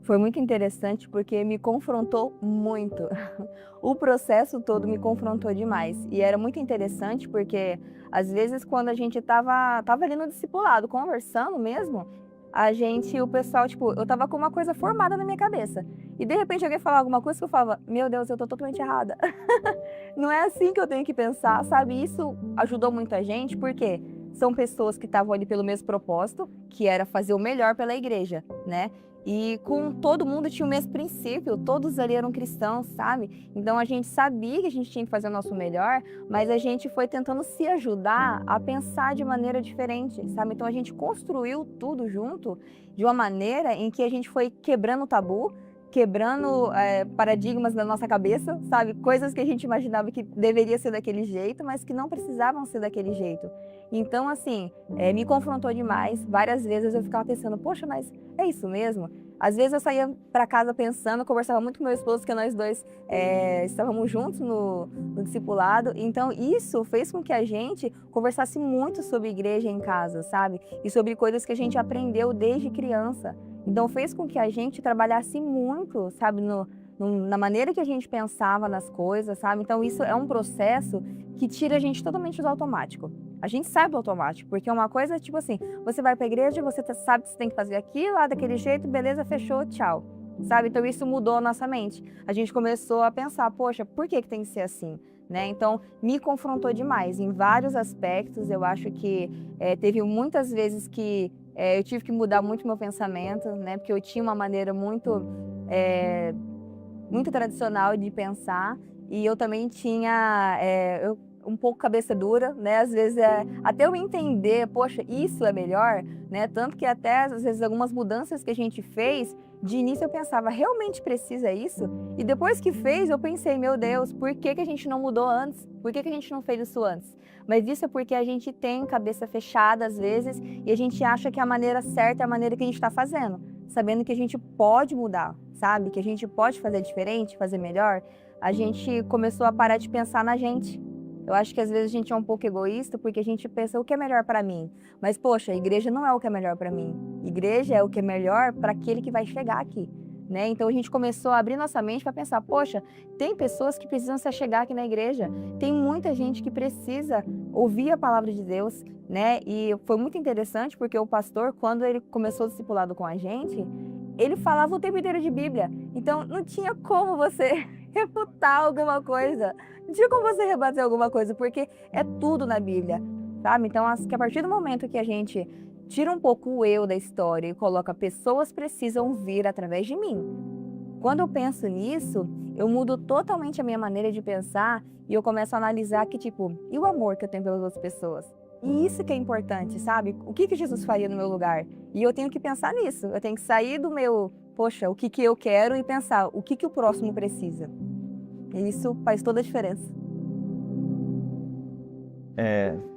Foi muito interessante porque me confrontou muito. O processo todo me confrontou demais. E era muito interessante porque, às vezes, quando a gente tava ali no discipulado, conversando mesmo, o pessoal, tipo, eu tava com uma coisa formada na minha cabeça. E, de repente, alguém falava alguma coisa que eu falava, meu Deus, eu tô totalmente errada. Não é assim que eu tenho que pensar, sabe? Isso ajudou muito a gente, porque são pessoas que estavam ali pelo mesmo propósito, que era fazer o melhor pela igreja, né? E com todo mundo tinha o mesmo princípio, todos ali eram cristãos, sabe? Então a gente sabia que a gente tinha que fazer o nosso melhor, mas a gente foi tentando se ajudar a pensar de maneira diferente, sabe? Então a gente construiu tudo junto de uma maneira em que a gente foi quebrando o tabu, quebrando paradigmas na nossa cabeça, sabe? Coisas que a gente imaginava que deveria ser daquele jeito, mas que não precisavam ser daquele jeito. Então, assim, me confrontou demais. Várias vezes eu ficava pensando, poxa, mas é isso mesmo? Às vezes eu saía para casa pensando, eu conversava muito com meu esposo, que nós dois estávamos juntos no discipulado. Então, isso fez com que a gente conversasse muito sobre igreja em casa, sabe? E sobre coisas que a gente aprendeu desde criança. Então, fez com que a gente trabalhasse muito, sabe, na maneira que a gente pensava nas coisas, sabe? Então, isso é um processo que tira a gente totalmente do automático. A gente sai do automático, porque uma coisa é tipo assim, você vai pra igreja, você sabe que você tem que fazer aquilo, lá daquele jeito, beleza, fechou, tchau. Sabe? Então, isso mudou a nossa mente. A gente começou a pensar, poxa, por que tem que ser assim? Né? Então, me confrontou demais em vários aspectos. Eu acho que teve muitas vezes que eu tive que mudar muito meu pensamento, né? Porque eu tinha uma maneira muito tradicional de pensar e eu também tinha um pouco cabeça dura, né? Às vezes até eu entender, poxa, isso é melhor, né? Tanto que até às vezes algumas mudanças que a gente fez, de início eu pensava, realmente precisa isso? E depois que fez, eu pensei, meu Deus, por que a gente não mudou antes? Por que a gente não fez isso antes? Mas isso é porque a gente tem cabeça fechada às vezes e a gente acha que a maneira certa é a maneira que a gente está fazendo, sabendo que a gente pode mudar, sabe? Que a gente pode fazer diferente, fazer melhor. A gente começou a parar de pensar na gente. Eu acho que às vezes a gente é um pouco egoísta porque a gente pensa o que é melhor para mim. Mas, poxa, a igreja não é o que é melhor para mim. Igreja é o que é melhor para aquele que vai chegar aqui, né? Então a gente começou a abrir nossa mente para pensar, poxa, tem pessoas que precisam se chegar aqui na igreja. Tem muita gente que precisa ouvir a palavra de Deus, né? E foi muito interessante porque o pastor, quando ele começou o discipulado com a gente, ele falava o tempo inteiro de Bíblia. Então não tinha como você refutar alguma coisa. Não tinha como você rebater alguma coisa, porque é tudo na Bíblia, sabe? Então, acho que a partir do momento que a gente tira um pouco o eu da história e coloca pessoas precisam vir através de mim. Quando eu penso nisso, eu mudo totalmente a minha maneira de pensar e eu começo a analisar que, tipo, e o amor que eu tenho pelas outras pessoas? E isso que é importante, sabe? O que Jesus faria no meu lugar? E eu tenho que pensar nisso. Eu tenho que sair do meu, poxa, o que eu quero e pensar o que o próximo precisa. E isso faz toda a diferença.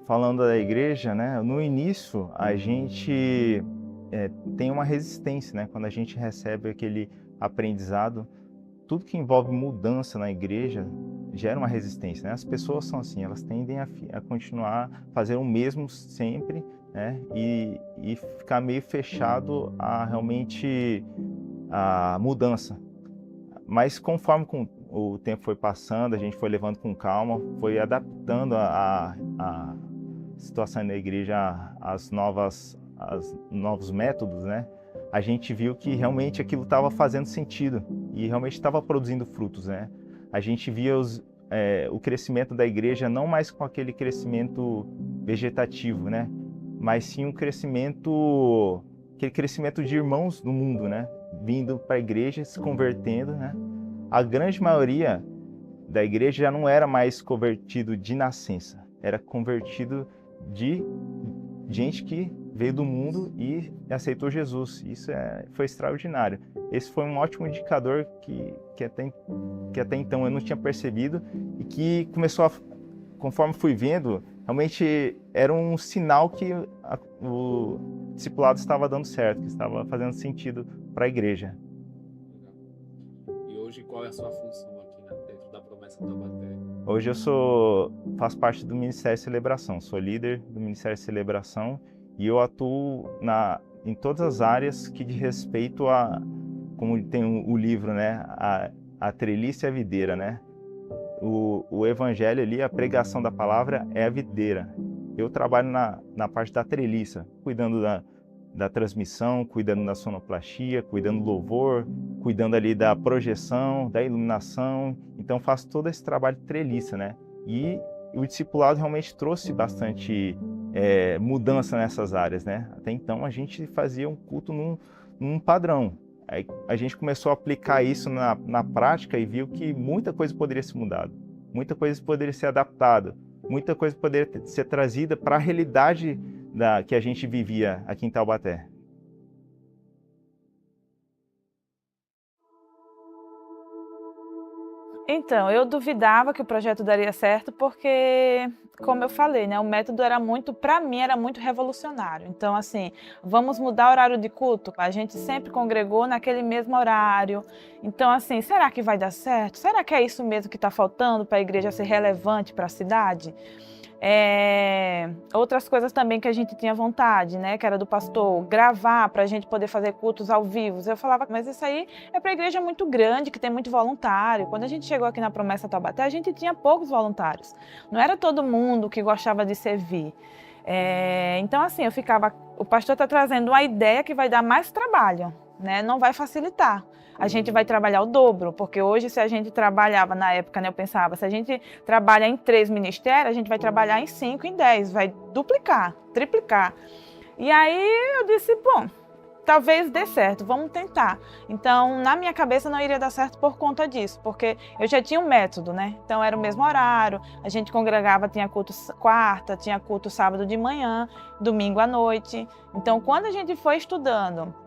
Falando da igreja, né? No início a gente tem uma resistência, né? Quando a gente recebe aquele aprendizado, tudo que envolve mudança na igreja gera uma resistência, né? As pessoas são assim, elas tendem a continuar a fazer o mesmo sempre, né? E ficar meio fechado a realmente a mudança. Mas conforme o tempo foi passando, a gente foi levando com calma, foi adaptando a situação da igreja às novos métodos, né? A gente viu que realmente aquilo estava fazendo sentido e realmente estava produzindo frutos, né? A gente via o crescimento da igreja não mais com aquele crescimento vegetativo, né? Mas sim aquele crescimento de irmãos no mundo, né? Vindo para a igreja, se convertendo, né? A grande maioria da igreja já não era mais convertido de nascença, era convertido de gente que veio do mundo e aceitou Jesus. Isso foi extraordinário. Esse foi um ótimo indicador que até então eu não tinha percebido e que conforme fui vendo, realmente era um sinal que o discipulado estava dando certo, que estava fazendo sentido para a igreja. E hoje qual é a sua função aqui dentro da Promessa Taubaté? Hoje eu faço parte do Ministério de Celebração, sou líder do Ministério de Celebração e eu atuo em todas as áreas que diz respeito como tem o livro, né, a treliça e a videira, né? O evangelho ali, a pregação da palavra é a videira. Eu trabalho na parte da treliça, cuidando da transmissão, cuidando da sonoplastia, cuidando do louvor, cuidando ali da projeção, da iluminação. Então faço todo esse trabalho de treliça, né? E o discipulado realmente trouxe bastante mudança nessas áreas, né? Até então a gente fazia um culto num padrão. Aí a gente começou a aplicar isso na prática e viu que muita coisa poderia ser mudada, muita coisa poderia ser adaptada, muita coisa poderia ser trazida para a realidade que a gente vivia aqui em Taubaté. Então, eu duvidava que o projeto daria certo porque, como eu falei, né, o método para mim, era muito revolucionário. Então, assim, vamos mudar o horário de culto? A gente sempre congregou naquele mesmo horário. Então, assim, será que vai dar certo? Será que é isso mesmo que está faltando para a igreja ser relevante para a cidade? Outras coisas também que a gente tinha vontade, né, que era do pastor, gravar para a gente poder fazer cultos ao vivo. Eu falava, mas isso aí é para a igreja muito grande, que tem muito voluntário. Quando a gente chegou aqui na Promessa Taubaté, a gente tinha poucos voluntários. Não era todo mundo que gostava de servir. Então, assim, eu ficava, o pastor está trazendo uma ideia que vai dar mais trabalho, né, não vai facilitar. A gente vai trabalhar o dobro, porque hoje se a gente trabalhava, na época, né, eu pensava, se a gente trabalha em 3 ministérios, a gente vai trabalhar em 5, em 10, vai duplicar, triplicar. E aí eu disse, bom, talvez dê certo, vamos tentar. Então, na minha cabeça não iria dar certo por conta disso, porque eu já tinha um método, né? Então era o mesmo horário, a gente congregava, tinha culto quarta, tinha culto sábado de manhã, domingo à noite. Então, quando a gente foi estudando,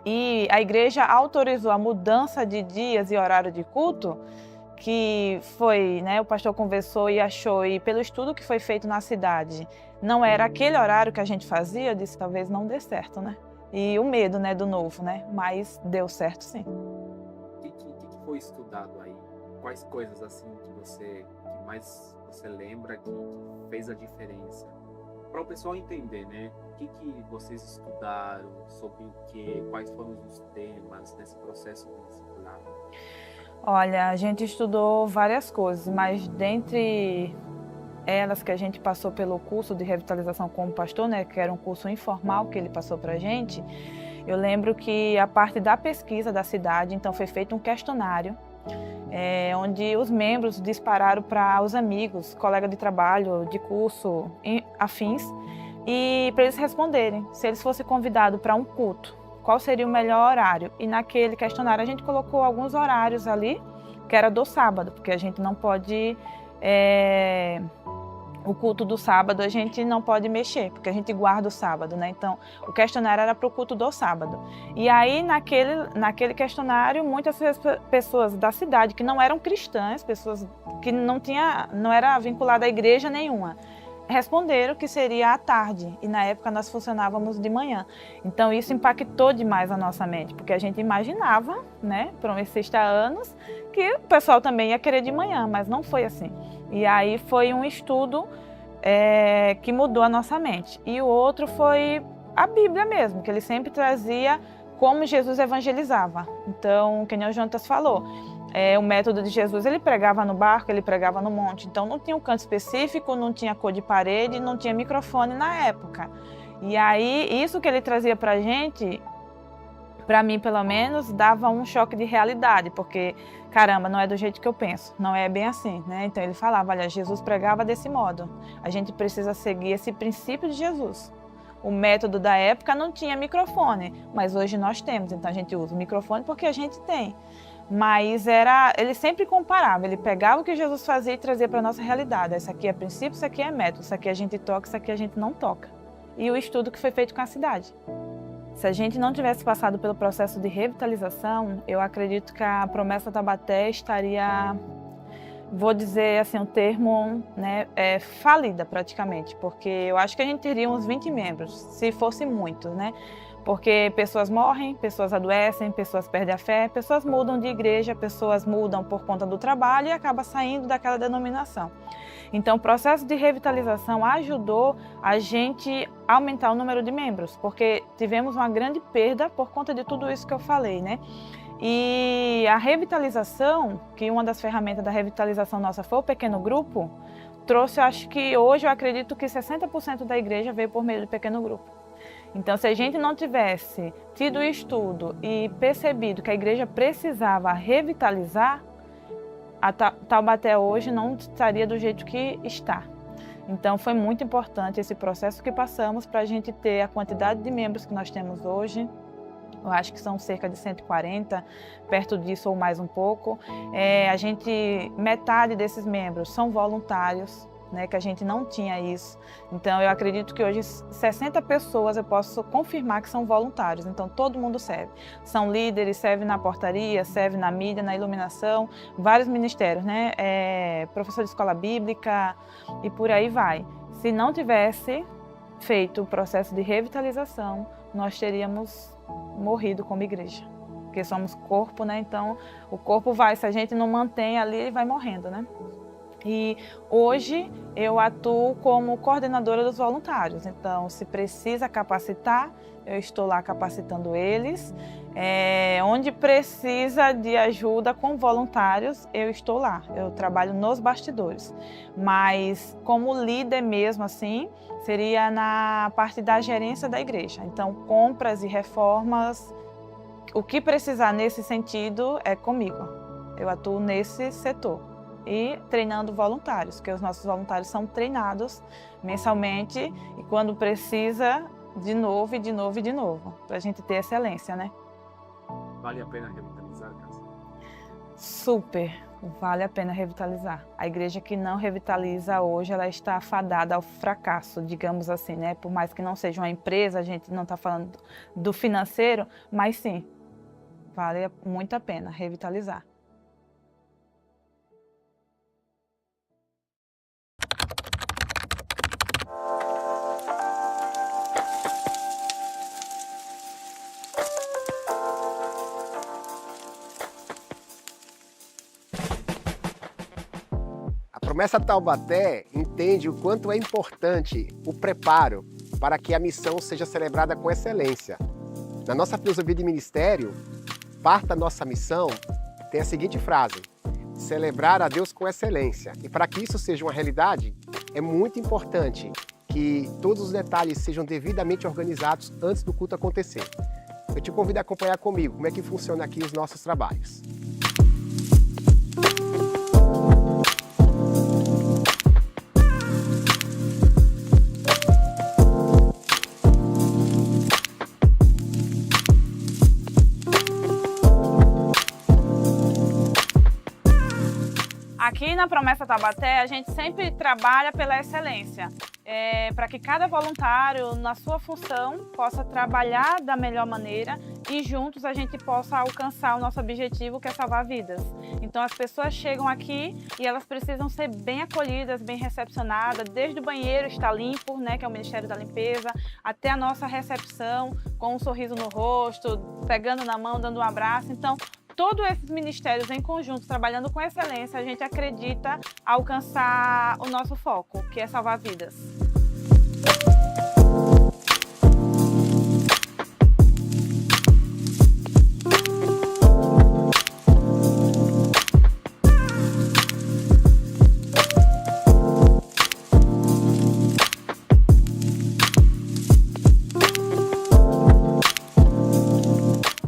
e a igreja autorizou a mudança de dias e horário de culto, que foi, né, o pastor conversou e achou, e pelo estudo que foi feito na cidade, não era aquele horário que a gente fazia, eu disse, talvez não dê certo, né? E o medo, né, do novo, né? Mas deu certo, sim. O que foi estudado aí? Quais coisas, assim, que mais você lembra que fez a diferença? Para o pessoal entender, né? O que vocês estudaram, sobre o quê, quais foram os temas nesse processo de discipulado? Olha, a gente estudou várias coisas, mas dentre elas que a gente passou pelo curso de revitalização como pastor, né, que era um curso informal que ele passou para a gente, eu lembro que a parte da pesquisa da cidade, então foi feito um questionário, onde os membros dispararam para os amigos, colegas de trabalho, de curso, afins, e para eles responderem se eles fossem convidados para um culto, qual seria o melhor horário. E naquele questionário a gente colocou alguns horários ali, que era do sábado, porque a gente não pode... O culto do sábado a gente não pode mexer, porque a gente guarda o sábado, né? Então, o questionário era para o culto do sábado. E aí, naquele questionário, muitas pessoas da cidade que não eram cristãs, pessoas que não era vinculada à igreja nenhuma, responderam que seria à tarde, e na época nós funcionávamos de manhã. Então isso impactou demais a nossa mente, porque a gente imaginava, né, promessista há anos, que o pessoal também ia querer de manhã, mas não foi assim. E aí foi um estudo que mudou a nossa mente. E o outro foi a Bíblia mesmo, que ele sempre trazia como Jesus evangelizava. Então, que nem o Jonatas falou, o método de Jesus, ele pregava no barco, ele pregava no monte. Então, não tinha um canto específico, não tinha cor de parede, não tinha microfone na época. E aí, isso que ele trazia pra gente, para mim, pelo menos, dava um choque de realidade, porque, caramba, não é do jeito que eu penso, não é bem assim, né? Então ele falava, olha, Jesus pregava desse modo, a gente precisa seguir esse princípio de Jesus. O método da época não tinha microfone, mas hoje nós temos, então a gente usa o microfone porque a gente tem. Mas ele sempre comparava, ele pegava o que Jesus fazia e trazia para a nossa realidade. Isso aqui é princípio, isso aqui é método, isso aqui a gente toca, isso aqui a gente não toca. E o estudo que foi feito com a cidade. Se a gente não tivesse passado pelo processo de revitalização, eu acredito que a Promessa Taubaté estaria, vou dizer assim, um termo, né, falida praticamente, porque eu acho que a gente teria uns 20 membros, se fosse muito, né? Porque pessoas morrem, pessoas adoecem, pessoas perdem a fé, pessoas mudam de igreja, pessoas mudam por conta do trabalho e acabam saindo daquela denominação. Então, o processo de revitalização ajudou a gente a aumentar o número de membros, porque tivemos uma grande perda por conta de tudo isso que eu falei, né? E a revitalização, que uma das ferramentas da revitalização nossa foi o pequeno grupo, trouxe, acho que hoje eu acredito que 60% da igreja veio por meio do pequeno grupo. Então, se a gente não tivesse tido o estudo e percebido que a igreja precisava revitalizar, a Taubaté hoje não estaria do jeito que está. Então, foi muito importante esse processo que passamos para a gente ter a quantidade de membros que nós temos hoje. Eu acho que são cerca de 140, perto disso ou mais um pouco. Metade desses membros são voluntários, né, que a gente não tinha isso. Então, eu acredito que hoje 60 pessoas eu posso confirmar que são voluntários. Então, todo mundo serve. São líderes, serve na portaria, serve na mídia, na iluminação, vários ministérios, né? Professor de escola bíblica e por aí vai. Se não tivesse feito o processo de revitalização, nós teríamos morrido como igreja. Porque somos corpo, né? Então, o corpo vai, se a gente não mantém ali, ele vai morrendo, né? E hoje eu atuo como coordenadora dos voluntários, então se precisa capacitar, eu estou lá capacitando eles. Onde precisa de ajuda com voluntários, eu estou lá, eu trabalho nos bastidores. Mas como líder mesmo assim, seria na parte da gerência da igreja. Então compras e reformas, o que precisar nesse sentido é comigo, eu atuo nesse setor. E treinando voluntários, porque os nossos voluntários são treinados mensalmente e quando precisa, de novo e de novo e de novo, para a gente ter excelência, né? Vale a pena revitalizar, Cássia? Super, vale a pena revitalizar. A igreja que não revitaliza hoje, ela está fadada ao fracasso, digamos assim, né? Por mais que não seja uma empresa, a gente não está falando do financeiro, mas sim, vale muito a pena revitalizar. A Promessa Taubaté entende o quanto é importante o preparo para que a missão seja celebrada com excelência. Na nossa filosofia de ministério, parte da nossa missão tem a seguinte frase: celebrar a Deus com excelência. E para que isso seja uma realidade, é muito importante que todos os detalhes sejam devidamente organizados antes do culto acontecer. Eu te convido a acompanhar comigo como é que funciona aqui os nossos trabalhos. Aqui na Promessa Taubaté, a gente sempre trabalha pela excelência, para que cada voluntário, na sua função, possa trabalhar da melhor maneira e juntos a gente possa alcançar o nosso objetivo, que é salvar vidas. Então as pessoas chegam aqui e elas precisam ser bem acolhidas, bem recepcionadas, desde o banheiro estar limpo, né, que é o Ministério da Limpeza, até a nossa recepção, com um sorriso no rosto, pegando na mão, dando um abraço. Então, todos esses ministérios em conjunto, trabalhando com excelência, a gente acredita alcançar o nosso foco, que é salvar vidas.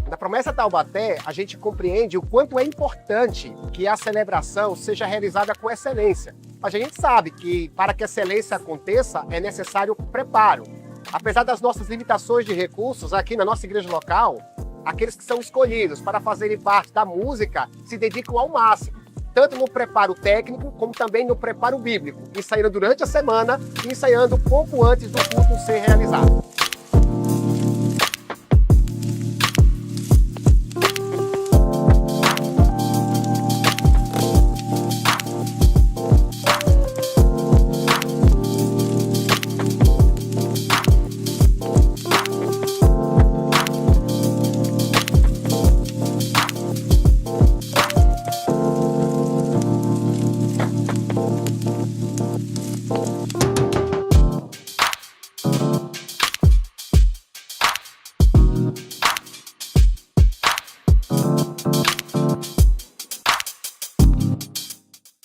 Na Promessa Taubaté, a gente compreende o quanto é importante que a celebração seja realizada com excelência. Mas a gente sabe que para que a excelência aconteça é necessário preparo. Apesar das nossas limitações de recursos aqui na nossa igreja local, aqueles que são escolhidos para fazerem parte da música se dedicam ao máximo, tanto no preparo técnico como também no preparo bíblico, ensaiando durante a semana e ensaiando pouco antes do culto ser realizado.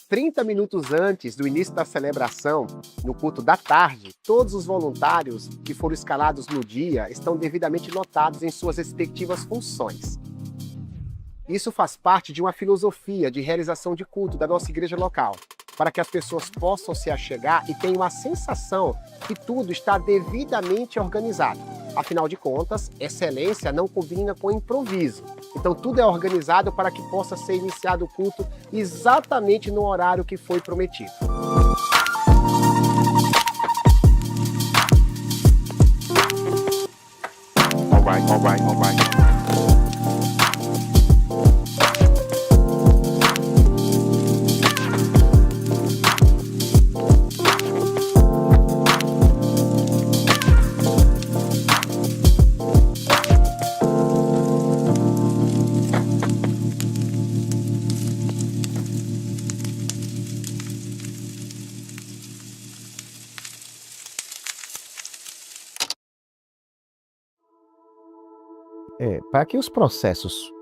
30 minutos antes do início da celebração, no culto da tarde, todos os voluntários que foram escalados no dia estão devidamente notados em suas respectivas funções. Isso faz parte de uma filosofia de realização de culto da nossa igreja local, para que as pessoas possam se achegar e tenham a sensação que tudo está devidamente organizado. Afinal de contas, excelência não combina com improviso. Então tudo é organizado para que possa ser iniciado o culto exatamente no horário que foi prometido. All right. Para que os processos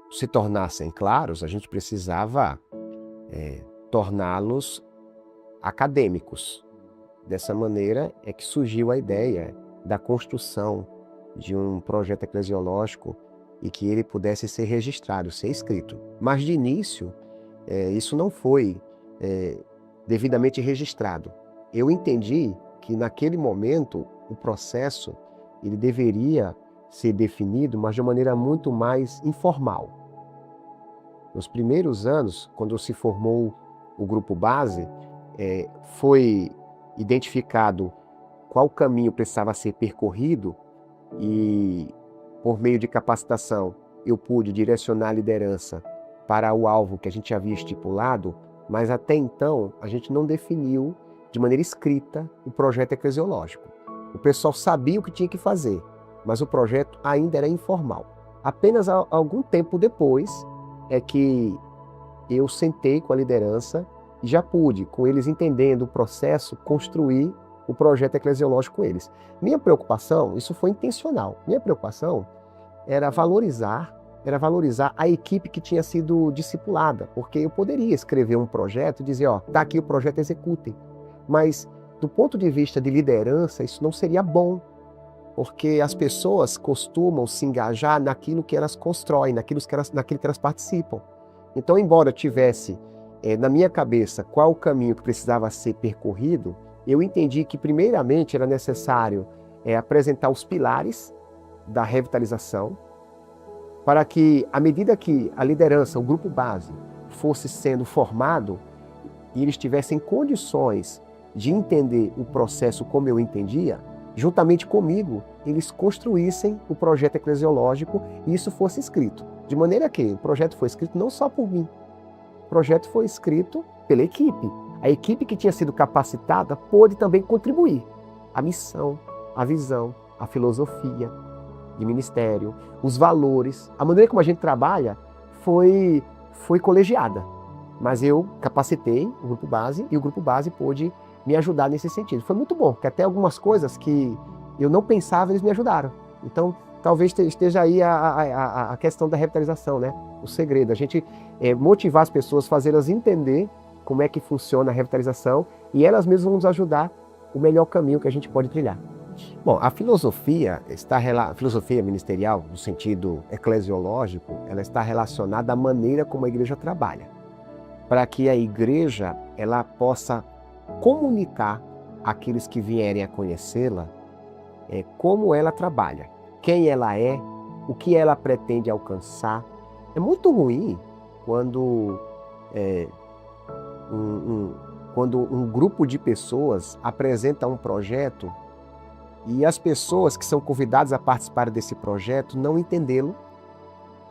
se tornassem claros, a gente precisava torná-los acadêmicos. Dessa maneira é que surgiu a ideia da construção de um projeto eclesiológico e que ele pudesse ser registrado, ser escrito. Mas de início, isso não foi devidamente registrado. Eu entendi que naquele momento o processo ele deveria ser definido, mas de uma maneira muito mais informal. Nos primeiros anos, quando se formou o grupo base, foi identificado qual caminho precisava ser percorrido e, por meio de capacitação, eu pude direcionar a liderança para o alvo que a gente havia estipulado, mas até então a gente não definiu de maneira escrita o projeto eclesiológico. O pessoal sabia o que tinha que fazer, mas o projeto ainda era informal. Apenas algum tempo depois é que eu sentei com a liderança e já pude, com eles entendendo o processo, construir o projeto eclesiológico com eles. Minha preocupação, isso foi intencional, minha preocupação era valorizar a equipe que tinha sido discipulada, porque eu poderia escrever um projeto e dizer, tá aqui o projeto, executem. Mas, do ponto de vista de liderança, isso não seria bom, porque as pessoas costumam se engajar naquilo que elas constroem, naquilo que elas participam. Então, embora eu tivesse na minha cabeça qual o caminho que precisava ser percorrido, eu entendi que, primeiramente, era necessário apresentar os pilares da revitalização, para que, à medida que a liderança, o grupo base, fosse sendo formado e eles tivessem condições de entender o processo como eu entendia, juntamente comigo, eles construíssem o projeto eclesiológico e isso fosse escrito. De maneira que o projeto foi escrito não só por mim, o projeto foi escrito pela equipe. A equipe que tinha sido capacitada pôde também contribuir. A missão, a visão, a filosofia de ministério, os valores, a maneira como a gente trabalha foi colegiada. Mas eu capacitei o grupo base e o grupo base pôde me ajudar nesse sentido. Foi muito bom, porque até algumas coisas que eu não pensava, eles me ajudaram. Então, talvez esteja aí a questão da revitalização, né? O segredo, a gente motivar as pessoas, fazê-las entender como é que funciona a revitalização e elas mesmas vão nos ajudar o melhor caminho que a gente pode trilhar. Bom, a filosofia ministerial, no sentido eclesiológico, ela está relacionada à maneira como a igreja trabalha, para que a igreja ela possa comunicar àqueles que vierem a conhecê-la como ela trabalha, quem ela é, o que ela pretende alcançar. É muito ruim quando um grupo de pessoas apresenta um projeto e as pessoas que são convidadas a participar desse projeto não entendê-lo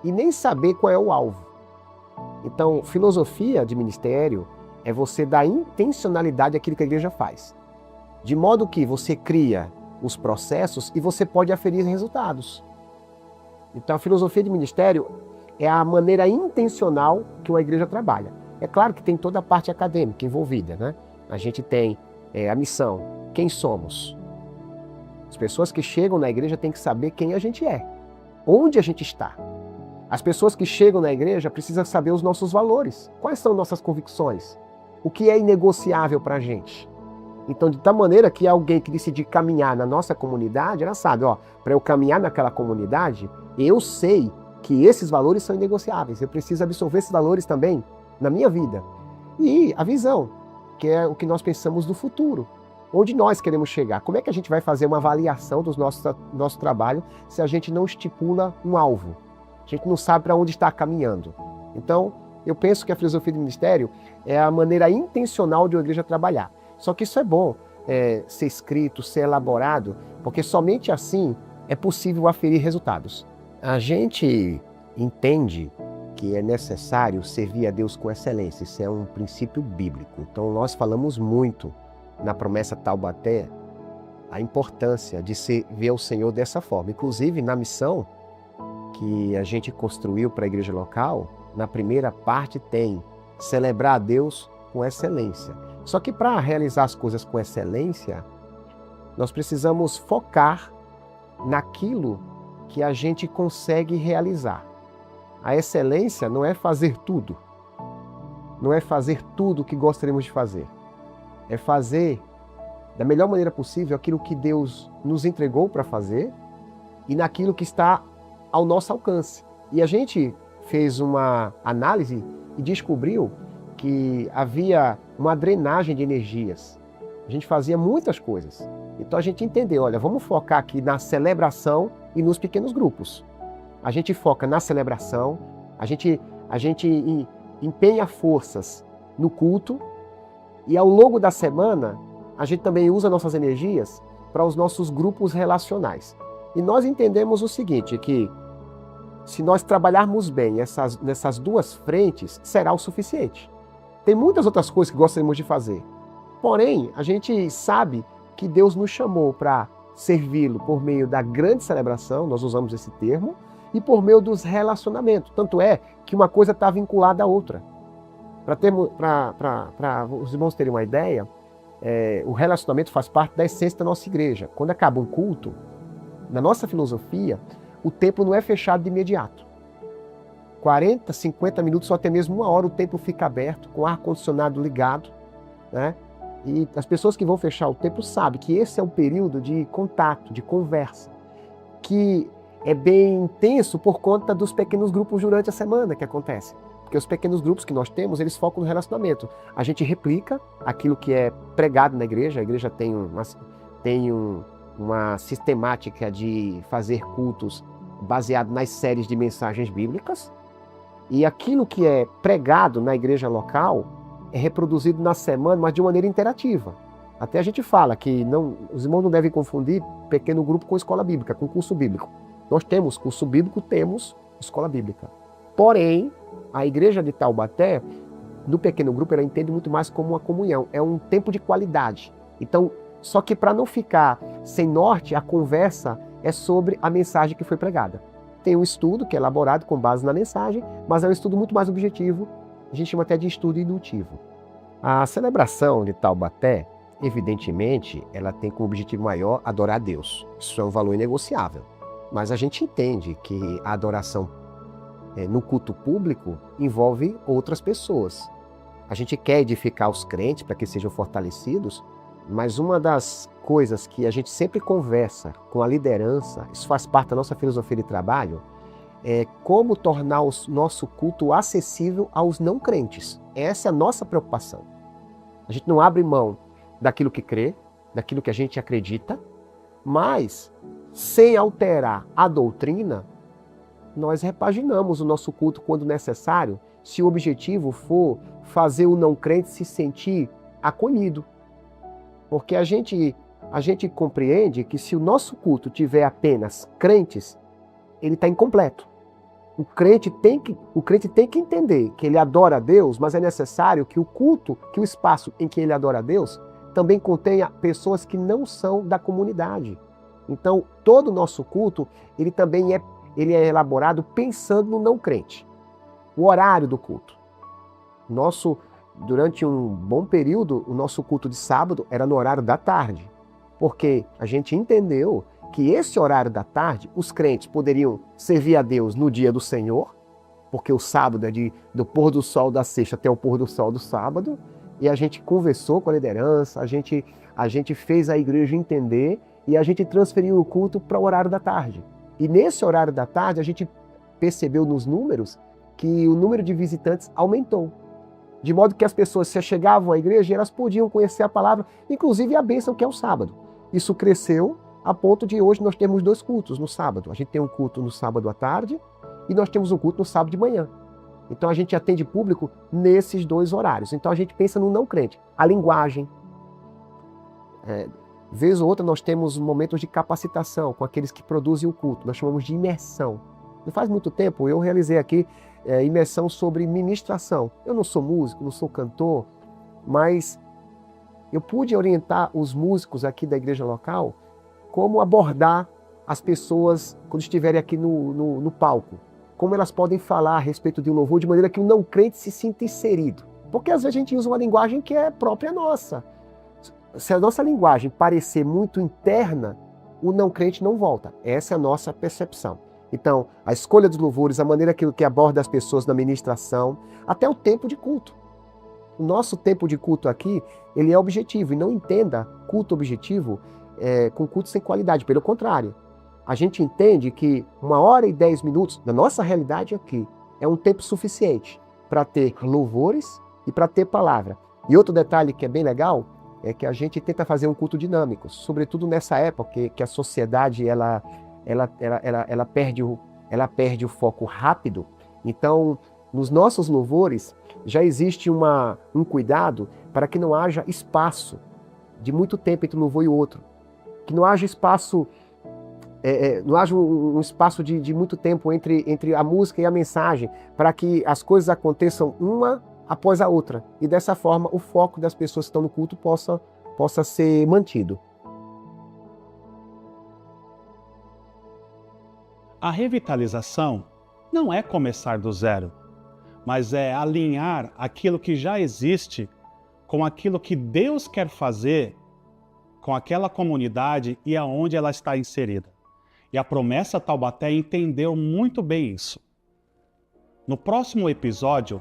e nem saber qual é o alvo. Então, filosofia de ministério é você dar intencionalidade àquilo que a igreja faz, de modo que você cria os processos e você pode aferir resultados. Então, a filosofia de ministério é a maneira intencional que uma igreja trabalha. É claro que tem toda a parte acadêmica envolvida, né? A gente tem a missão, quem somos. As pessoas que chegam na igreja têm que saber quem a gente é, onde a gente está. As pessoas que chegam na igreja precisam saber os nossos valores, quais são nossas convicções, o que é inegociável para a gente. Então, de tal maneira que alguém que decidir caminhar na nossa comunidade, ela sabe, para eu caminhar naquela comunidade, eu sei que esses valores são inegociáveis, eu preciso absorver esses valores também na minha vida. E a visão, que é o que nós pensamos do futuro. Onde nós queremos chegar? Como é que a gente vai fazer uma avaliação do nosso trabalho se a gente não estipula um alvo? A gente não sabe para onde está caminhando. Então, eu penso que a filosofia do ministério é a maneira intencional de uma igreja trabalhar. Só que isso é bom ser escrito, ser elaborado, porque somente assim é possível aferir resultados. A gente entende que é necessário servir a Deus com excelência. Isso é um princípio bíblico. Então, nós falamos muito na promessa Taubaté a importância de servir ao Senhor dessa forma. Inclusive, na missão que a gente construiu para a igreja local, na primeira parte tem celebrar a Deus com excelência. Só que para realizar as coisas com excelência, nós precisamos focar naquilo que a gente consegue realizar. A excelência não é fazer tudo. Não é fazer tudo o que gostaríamos de fazer. É fazer da melhor maneira possível aquilo que Deus nos entregou para fazer e naquilo que está ao nosso alcance. E a gente fez uma análise e descobriu que havia uma drenagem de energias. A gente fazia muitas coisas. Então a gente entendeu, olha, vamos focar aqui na celebração e nos pequenos grupos. A gente foca na celebração, a gente empenha forças no culto e ao longo da semana a gente também usa nossas energias para os nossos grupos relacionais. E nós entendemos o seguinte, que se nós trabalharmos bem nessas duas frentes, será o suficiente. Tem muitas outras coisas que gostaríamos de fazer. Porém, a gente sabe que Deus nos chamou para servi-lo por meio da grande celebração, nós usamos esse termo, e por meio dos relacionamentos. Tanto é que uma coisa está vinculada à outra. Para os irmãos terem uma ideia, o relacionamento faz parte da essência da nossa igreja. Quando acaba um culto, na nossa filosofia, o templo não é fechado de imediato. 40, 50 minutos ou até mesmo 1 hora o templo fica aberto, com o ar-condicionado ligado, né? E as pessoas que vão fechar o templo sabem que esse é um período de contato, de conversa, que é bem intenso por conta dos pequenos grupos durante a semana que acontece. Porque os pequenos grupos que nós temos, eles focam no relacionamento. A gente replica aquilo que é pregado na igreja. A igreja tem uma sistemática de fazer cultos baseado nas séries de mensagens bíblicas. E aquilo que é pregado na igreja local é reproduzido na semana, mas de maneira interativa. Até a gente fala que os irmãos não devem confundir pequeno grupo com escola bíblica, com curso bíblico. Nós temos curso bíblico, temos escola bíblica. Porém, a igreja de Taubaté, no pequeno grupo, ela entende muito mais como uma comunhão. É um tempo de qualidade. Então, só que para não ficar sem norte, a conversa é sobre a mensagem que foi pregada. tem um estudo que é elaborado com base na mensagem, mas é um estudo muito mais objetivo, a gente chama até de estudo indutivo. A celebração de Taubaté, evidentemente, ela tem como objetivo maior adorar a Deus. Isso é um valor inegociável. Mas a gente entende que a adoração no culto público envolve outras pessoas. A gente quer edificar os crentes para que sejam fortalecidos, mas uma das coisas que a gente sempre conversa com a liderança, isso faz parte da nossa filosofia de trabalho, é como tornar o nosso culto acessível aos não crentes. Essa é a nossa preocupação. A gente não abre mão daquilo que crê, daquilo que a gente acredita, mas sem alterar a doutrina, nós repaginamos o nosso culto quando necessário, se o objetivo for fazer o não crente se sentir acolhido. Porque a gente compreende que se o nosso culto tiver apenas crentes, ele está incompleto. O crente tem que entender que ele adora a Deus, mas é necessário que o culto, que o espaço em que ele adora a Deus, também contenha pessoas que não são da comunidade. Então, todo o nosso culto, ele também é elaborado pensando no não crente. O horário do culto. Durante um bom período, o nosso culto de sábado era no horário da tarde, porque a gente entendeu que esse horário da tarde, os crentes poderiam servir a Deus no dia do Senhor, porque o sábado é do pôr do sol da sexta até o pôr do sol do sábado, e a gente conversou com a liderança, a gente fez a igreja entender e a gente transferiu o culto para o horário da tarde. E nesse horário da tarde, a gente percebeu nos números que o número de visitantes aumentou. De modo que as pessoas se chegavam à igreja e elas podiam conhecer a palavra, inclusive a bênção que é o sábado. Isso cresceu a ponto de hoje nós termos 2 cultos no sábado. A gente tem um culto no sábado à tarde e nós temos um culto no sábado de manhã. Então a gente atende público nesses 2 horários. Então a gente pensa no não crente. A linguagem. Vez ou outra nós temos momentos de capacitação com aqueles que produzem o culto. Nós chamamos de imersão. Não faz muito tempo eu realizei aqui imersão sobre ministração. Eu não sou músico, não sou cantor, mas eu pude orientar os músicos aqui da igreja local como abordar as pessoas quando estiverem aqui no palco. Como elas podem falar a respeito de um louvor de maneira que o não crente se sinta inserido. Porque às vezes a gente usa uma linguagem que é própria nossa. Se a nossa linguagem parecer muito interna, o não crente não volta. Essa é a nossa percepção. Então, a escolha dos louvores, a maneira que aborda as pessoas na ministração, até o tempo de culto. O nosso tempo de culto aqui, ele é objetivo. E não entenda culto objetivo com culto sem qualidade. Pelo contrário, a gente entende que 1h e 10 minutos, na nossa realidade aqui, é um tempo suficiente para ter louvores e para ter palavra. E outro detalhe que é bem legal é que a gente tenta fazer um culto dinâmico, sobretudo nessa época que a sociedade ela perde o foco rápido. Então, nos nossos louvores já existe um cuidado para que não haja espaço de muito tempo entre um louvor e o outro, que não haja espaço não haja um espaço de muito tempo entre a música e a mensagem, para que as coisas aconteçam uma após a outra. E dessa forma o foco das pessoas que estão no culto possa ser mantido. A revitalização não é começar do zero, mas é alinhar aquilo que já existe com aquilo que Deus quer fazer com aquela comunidade e aonde ela está inserida. E a Promessa Taubaté entendeu muito bem isso. No próximo episódio,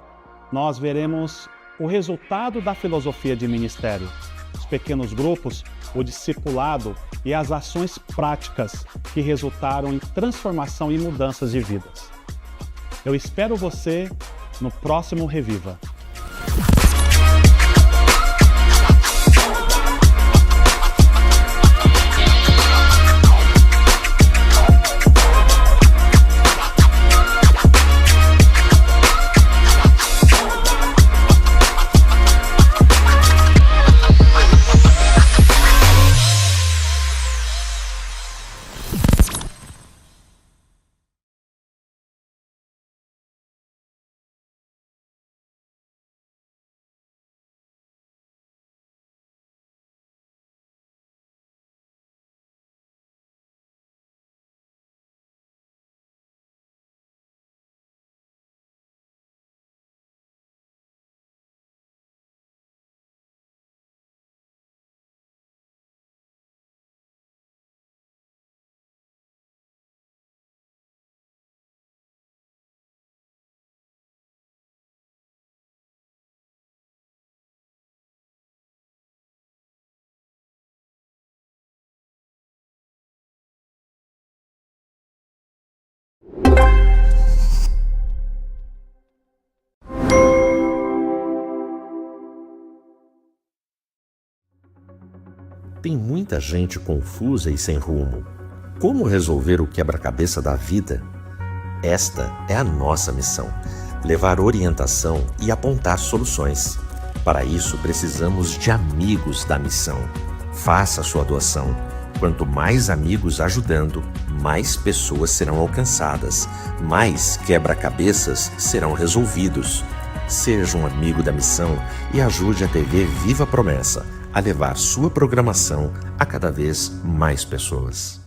nós veremos o resultado da filosofia de ministério, os pequenos grupos, o discipulado e as ações práticas que resultaram em transformação e mudanças de vidas. Eu espero você no próximo Reviva. Tem muita gente confusa e sem rumo. Como resolver o quebra-cabeça da vida? Esta é a nossa missão: levar orientação e apontar soluções. Para isso, precisamos de amigos da missão. Faça sua doação. Quanto mais amigos ajudando, mais pessoas serão alcançadas, mais quebra-cabeças serão resolvidos. Seja um amigo da missão e ajude a TV Viva Promessa a levar sua programação a cada vez mais pessoas.